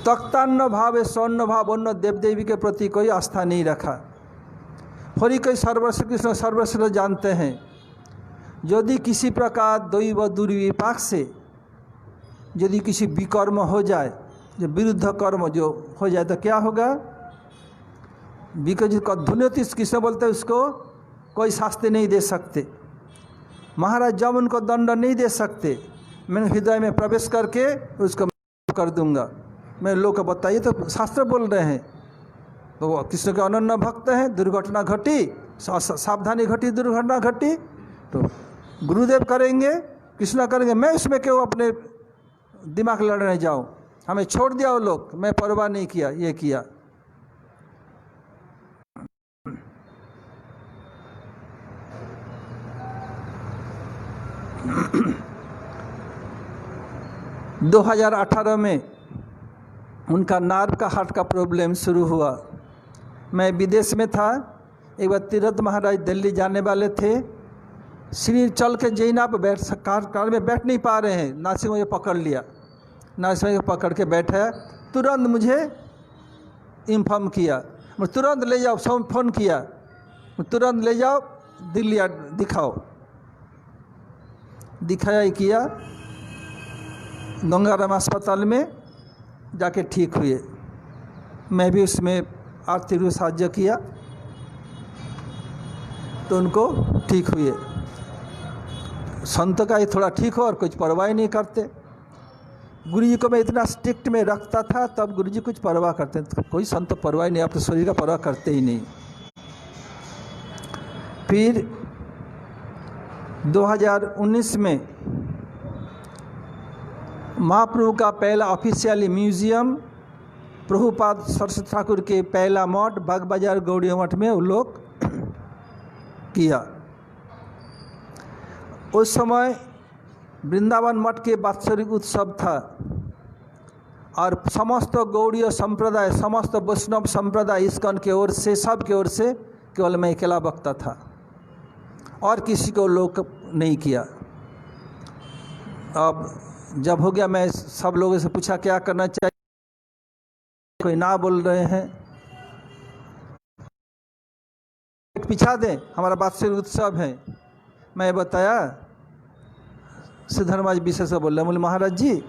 तक्तान्न भाव स्वर्ण भाव, अन्य देव देवी के प्रति कोई आस्था नहीं रखा। हरि कोई सर्वश्रेष्ठ कृष्ण सर्वश्रेष्ठ जानते हैं। यदि किसी प्रकार दैव दुर्विपाक से यदि किसी विकर्म हो जाए, जो विरुद्ध कर्म जो हो जाए, तो क्या होगा? धुन्यति कृष्ण बोलते हैं, उसको कोई शास्ति नहीं दे सकते। महाराज जब उनको दंड नहीं दे सकते, मैंने हृदय में प्रवेश करके उसको कर दूंगा। मैं लोग को बताइए तो शास्त्र बोल रहे हैं। तो वो कृष्ण के अनन्य भक्त हैं, दुर्घटना घटी, सावधानी घटी, दुर्घटना घटी तो गुरुदेव करेंगे, कृष्णा करेंगे। मैं उसमें क्यों अपने दिमाग लड़ने जाऊँ? हमें छोड़ दिया वो लोग, मैं परवाह नहीं किया, ये किया। – 2018 में उनका नार्व का हार्ट का प्रॉब्लम शुरू हुआ। मैं विदेश में था। एक बार तीर्थ महाराज दिल्ली जाने वाले थे। सीढ़ी चल के जैना पर बैठ, कार में बैठ नहीं पा रहे हैं। नासिक मुझे पकड़ लिया, नासिक पकड़ के बैठा। तुरंत मुझे इन्फॉर्म किया, तुरंत ले जाओ, फ़ोन किया, तुरंत ले जाओ दिल्ली दिखाओ। दिखाया ही किया, गंगाराम अस्पताल में जाके ठीक हुए। मैं भी उसमें आर्थिक रूप से साहाय्य किया तो उनको ठीक हुए। संत का ही थोड़ा ठीक हो और कुछ परवाह नहीं करते। गुरु जी को मैं इतना स्ट्रिक्ट में रखता था, तब गुरु जी कुछ परवाह करते थे। कोई संत परवाह नहीं, अपने शरीर का परवाह करते ही नहीं। फिर 2019 में महाप्रभु का पहला ऑफिशियली म्यूजियम, प्रभुपाद सरस्वती ठाकुर के पहला मठ बाग बाजार गौड़ी मठ में वो लोग किया। उस समय वृंदावन मठ के वात्सरिक उत्सव था और समस्त गौड़ीय संप्रदाय, समस्त वैष्णव संप्रदाय इस्कॉन के ओर से, सब के ओर से केवल मैं अकेला वक्ता था और किसी को लोग नहीं किया। अब जब हो गया, मैं सब लोगों से पूछा क्या करना चाहिए, कोई ना बोल रहे हैं, पिछा दें, हमारा वात्सरिक उत्सव है। मैं बताया, सिद्धर्मा जी विशेष से बोल रहे, बोले महाराज जी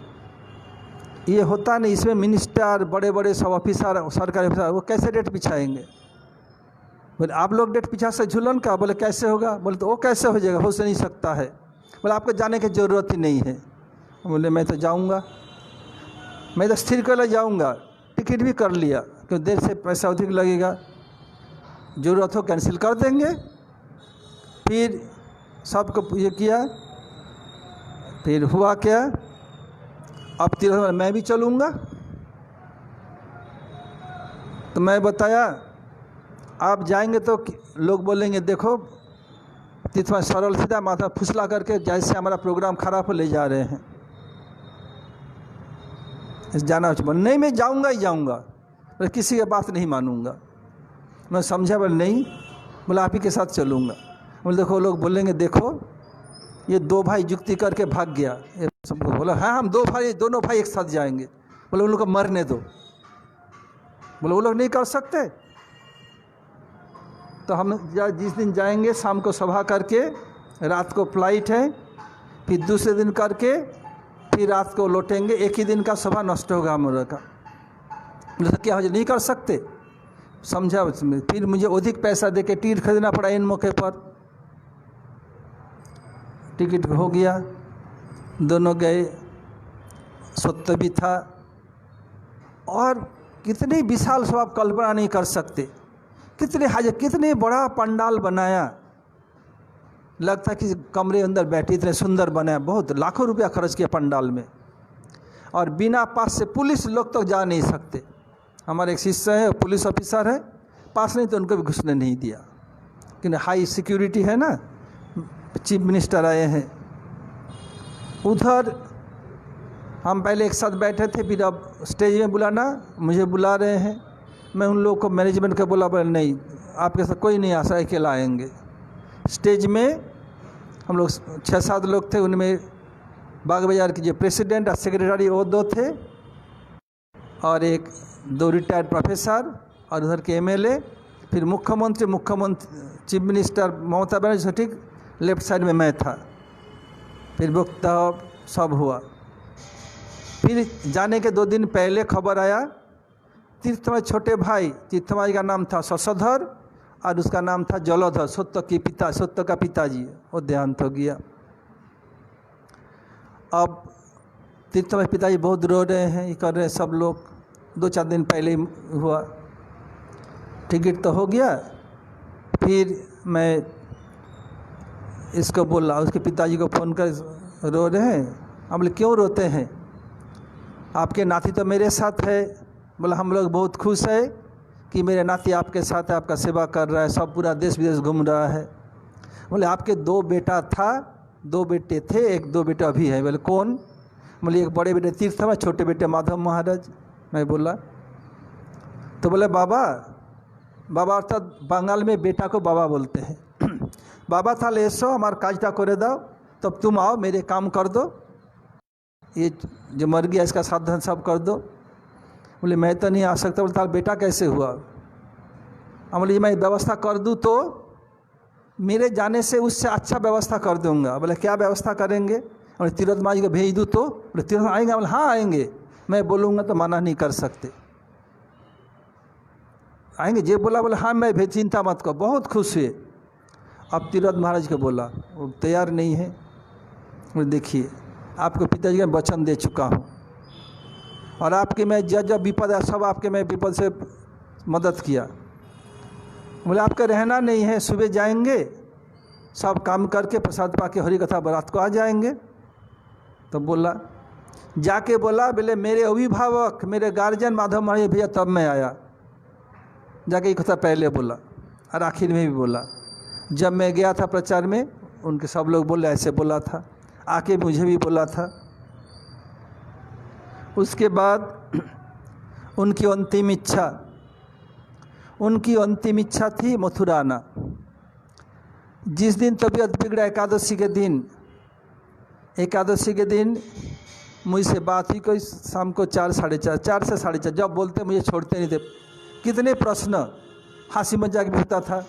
ये होता नहीं, इसमें मिनिस्टर, बड़े बड़े सब ऑफिसर, सरकारी ऑफिसर, वो कैसे डेट पिछाएंगे। बोले आप लोग डेट पिछा से झूलन का। बोले कैसे होगा। बोले तो वो कैसे हो जाएगा, हो से नहीं सकता है। बोले आपको जाने की ज़रूरत ही नहीं है। बोले मैं तो जाऊंगा, मैं तो स्थिर कर ले जाऊंगा, टिकट भी कर लिया, क्योंकि देर से पैसा अधिक लगेगा, ज़रूरत हो कैंसिल कर देंगे। फिर सबको ये किया, फिर हुआ क्या, अब तीर्थ मैं भी चलूँगा। तो मैं बताया आप जाएंगे तो लोग बोलेंगे देखो तीर्थ में सरल सीधा माथा फुसला करके जैसे हमारा प्रोग्राम खराब हो ले जा रहे हैं, जाना बोले नहीं मैं जाऊंगा ही जाऊंगा, बोले किसी की बात नहीं मानूंगा। मैं समझा, बोले नहीं, बोले आप ही के साथ चलूँगा। बोले देखो लोग बोलेंगे देखो ये दो भाई जुक्ति करके भाग गया, ये सबको बोला हाँ हम दो भाई, दोनों भाई एक साथ जाएंगे। बोले उन लोग को मरने दो। बोले वो लोग नहीं कर सकते। तो हम जिस दिन जाएंगे शाम को सभा करके, रात को फ्लाइट है, फिर दूसरे दिन करके फिर रात को लौटेंगे, एक ही दिन का सभा नष्ट होगा हम लोग का। बोले तो क्या हो जाए, नहीं कर सकते। समझा उसमें, फिर मुझे अधिक पैसा दे के टिकट खरीदना पड़ा इन मौके पर। टिकट हो गया, दोनों गए, सत्य भी था और कितनी विशाल सभा आप कल्पना नहीं कर सकते, कितने बड़ा पंडाल बनाया, लगता कि कमरे अंदर बैठे, इतने सुंदर बनाया, बहुत लाखों रुपया खर्च किया पंडाल में। और बिना पास से पुलिस लोग तो जा नहीं सकते। हमारे एक शिष्य है, पुलिस ऑफिसर है, पास नहीं तो उनको भी घुसने नहीं दिया, क्योंकि हाई सिक्योरिटी है ना, चीफ मिनिस्टर आए हैं। उधर हम पहले एक साथ बैठे थे, फिर अब स्टेज में बुलाना, मुझे बुला रहे हैं। मैं उन लोगों को मैनेजमेंट को बोला, बोले नहीं आपके साथ कोई नहीं आ सकता, अकेला आएंगे। स्टेज में हम लोग 6-7 लोग थे, उनमें बाग बाजार के जो प्रेसिडेंट और सेक्रेटरी वो 2 थे, और 2 रिटायर्ड प्रोफेसर, और उधर के एमएलए, फिर मुख्यमंत्री चीफ मिनिस्टर ममता बनर्जी से ठीक लेफ्ट साइड में मैं था। फिर वक्ता सब हुआ। फिर जाने के 2 दिन पहले खबर आया, तीर्थमाई छोटे भाई, तीर्थमाई का नाम था शशधर और उसका नाम था जलधर, सत्य का पिताजी, वो देहांत हो गया। अब तीर्थमाई पिताजी बहुत रो रहे हैं, ये कर रहे हैं सब लोग। 2-4 दिन पहले ही हुआ। टिकट तो हो गया। फिर मैं इसको बोला, उसके पिताजी को फ़ोन कर, रो रहे हैं। हम बोले क्यों रोते हैं, आपके नाती तो मेरे साथ है। बोला हम लोग बहुत खुश है कि मेरे नाती आपके साथ है, आपका सेवा कर रहा है, सब पूरा देश विदेश घूम रहा है। बोले आपके 2 बेटा था, 2 बेटे थे, 2 बेटा अभी है। बोले कौन। बोले एक बड़े बेटे तीर्थमा, छोटे बेटे माधव महाराज। मैं बोला तो बोले बाबा अर्थात बंगाल में बेटा को बाबा बोलते हैं। बाबा था ले सो हमारे काजटा करे दो, तब तुम आओ मेरे काम कर दो, ये जो मर गया इसका साधन सब कर दो। बोले मैं तो नहीं आ सकता। बोलता बेटा कैसे हुआ। हम बोले मैं व्यवस्था कर दूँ तो मेरे जाने से उससे अच्छा व्यवस्था कर दूंगा। बोले क्या व्यवस्था करेंगे। बोले तीर्थ माँ जी को भेज दूँ तो। बोले तीर्थ आएंगे। बोले हाँ आएंगे, मैं बोलूँगा तो मना नहीं कर सकते, आएंगे। जे बोला बोले हाँ मैं भेज, चिंता मत करो। बहुत खुश हुए। अब तीर्थ महाराज को बोला, वो तैयार नहीं है। बोले देखिए आपको पिताजी का वचन दे चुका हूँ और आपके मैं जब विपद है सब आपके मैं विपद से मदद किया। बोले आपका रहना नहीं है, सुबह जाएंगे सब काम करके प्रसाद पाके हरि कथा रात को आ जाएंगे। तो बोला जाके बोला, बोले मेरे अभिभावक मेरे गार्जियन माधव महाराज भैया, तब मैं आया। जाके एक कथा पहले बोला और आखिर में भी बोला। जब मैं गया था प्रचार में उनके सब लोग बोले ऐसे बोला था, आके मुझे भी बोला था। उसके बाद उनकी अंतिम इच्छा थी मथुरा आना। जिस दिन तबीयत बिगड़ा एकादशी के दिन मुझसे बात हुई, कोई शाम को 4 से 4:30, जब बोलते मुझे छोड़ते नहीं थे। कितने प्रश्न, हंसी मजाक भी होता था।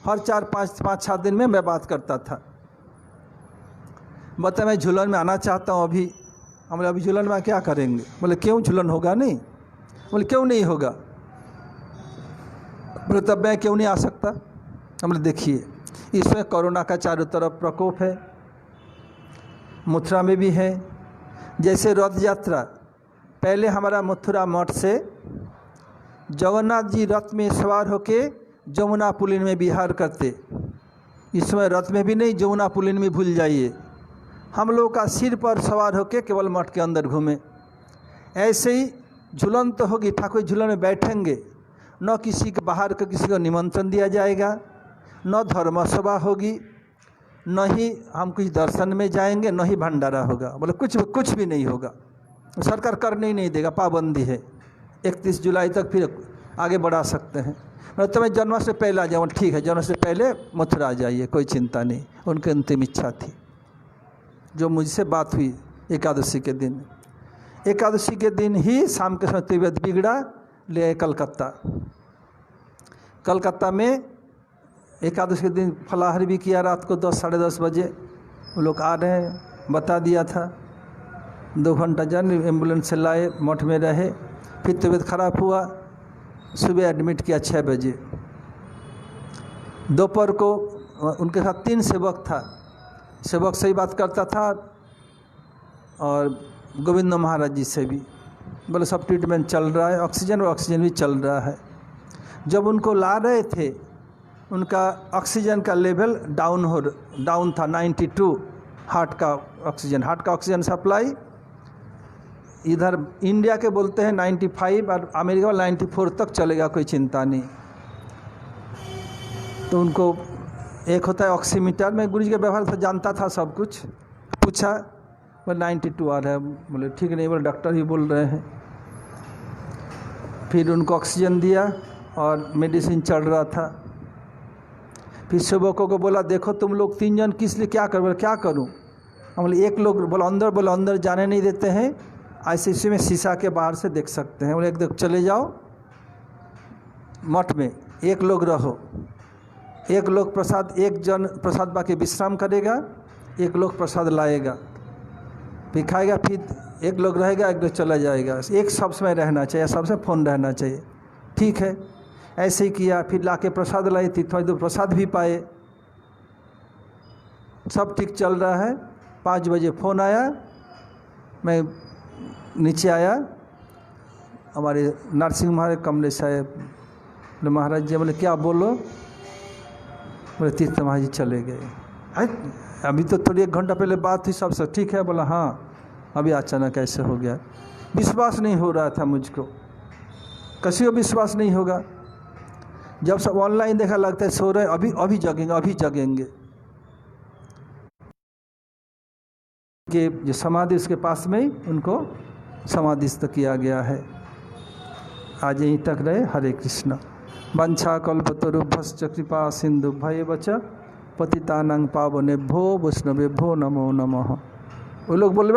हर 4-5-6 दिन में मैं बात करता था। बता मैं झूलन में आना चाहता हूँ अभी। हम बोले अभी झूलन में क्या करेंगे? बोले क्यों, झूलन होगा नहीं? बोले क्यों नहीं होगा? बोले तब मैं क्यों नहीं आ सकता? हम बोले देखिए, इसमें कोरोना का चारों तरफ प्रकोप है, मथुरा में भी है। जैसे रथ यात्रा, पहले हमारा मथुरा मठ से जगन्नाथ जी रथ में सवार होके जमुना पुलिन में विहार करते। इस समय रथ में भी नहीं, जमुना पुलिन में भूल जाइए। हम लोगों का सिर पर सवार होके केवल मठ के अंदर घूमे। ऐसे ही झूलन तो होगी, ठाकुर झूलन में बैठेंगे, न किसी के बाहर का किसी को निमंत्रण दिया जाएगा, न धर्मसभा होगी, न ही हम कुछ दर्शन में जाएंगे, न ही भंडारा होगा। बोले कुछ भी नहीं होगा, सरकार करने ही नहीं देगा, पाबंदी है। 31 जुलाई तक फिर आगे बढ़ा सकते हैं। तो मैं जन्म से पहले आ जाऊँ, ठीक है, जन्म से पहले मथुरा आ जाइए, कोई चिंता नहीं। उनकी अंतिम इच्छा थी। जो मुझसे बात हुई एकादशी के दिन ही शाम के समय तबीयत बिगड़ा, ले आए कलकत्ता में। एकादशी के दिन फलाहार भी किया, रात को 10-10:30 बजे वो लोग आ रहे हैं, बता दिया था। 2 घंटा जन एम्बुलेंस से लाए, मठ में रहे। फिर तबीयत खराब हुआ, सुबह एडमिट किया 6 बजे। दोपहर को उनके साथ 3 सेवक था। सेवक से ही बात करता था और गोविंद महाराज जी से भी। बोले सब ट्रीटमेंट चल रहा है, ऑक्सीजन भी चल रहा है। जब उनको ला रहे थे, उनका ऑक्सीजन का लेवल डाउन था 92। हार्ट का ऑक्सीजन सप्लाई इधर इंडिया के बोलते हैं 95 और अमेरिका में 94 तक चलेगा, कोई चिंता नहीं। तो उनको एक होता है ऑक्सीमीटर, मैं गुरुजी के व्यवहार से जानता था सब कुछ। पूछा, बोले 92 आ रहा है। बोले ठीक नहीं, बोले डॉक्टर ही बोल रहे हैं। फिर उनको ऑक्सीजन दिया और मेडिसिन चल रहा था। फिर सेवकों को बोला देखो तुम लोग 3 जन किस लिए क्या करो? बोले क्या करूं? हम बोले एक लोग बोले अंदर जाने नहीं देते हैं, आईसीयू में शीशा के बाहर से देख सकते हैं। बोले एक चले जाओ मठ में, एक लोग रहो, एक लोग प्रसाद, एक जन प्रसाद बाकी विश्राम करेगा, एक लोग प्रसाद लाएगा, फिर खाएगा, फिर एक लोग रहेगा, एक लोग चला जाएगा। एक सब समय रहना चाहिए, सबसे फ़ोन रहना चाहिए। ठीक है, ऐसे ही किया। फिर लाके प्रसाद लाई थी, थोड़ी देर प्रसाद भी पाए। सब ठीक चल रहा है। 5 बजे फ़ोन आया, मैं नीचे आया। हमारे नरसिंह महाराज कमले साहब, बोले महाराज जी, बोले क्या बोलो? बोले तीर्थ महाराज जी चले गए। अभी तो थोड़ी 1 घंटा पहले बात हुई, सबसे ठीक है? बोला हाँ। अभी अचानक ऐसे हो गया। विश्वास नहीं हो रहा था मुझको, किसी को विश्वास नहीं होगा। जब सब ऑनलाइन देखा लगता है सो रहे, अभी जगेंगे। कि जो समाधि उसके पास में ही उनको समाधिस्थ किया गया है। आज यहीं तक रहे। हरे कृष्ण। वंशा कल्पतरुभ्यश्च कृपा सिन्धुभ्यैव च पतितानां पावनेभ्यो वैष्णवेभ्यो नमो नमः। वो लोग बोल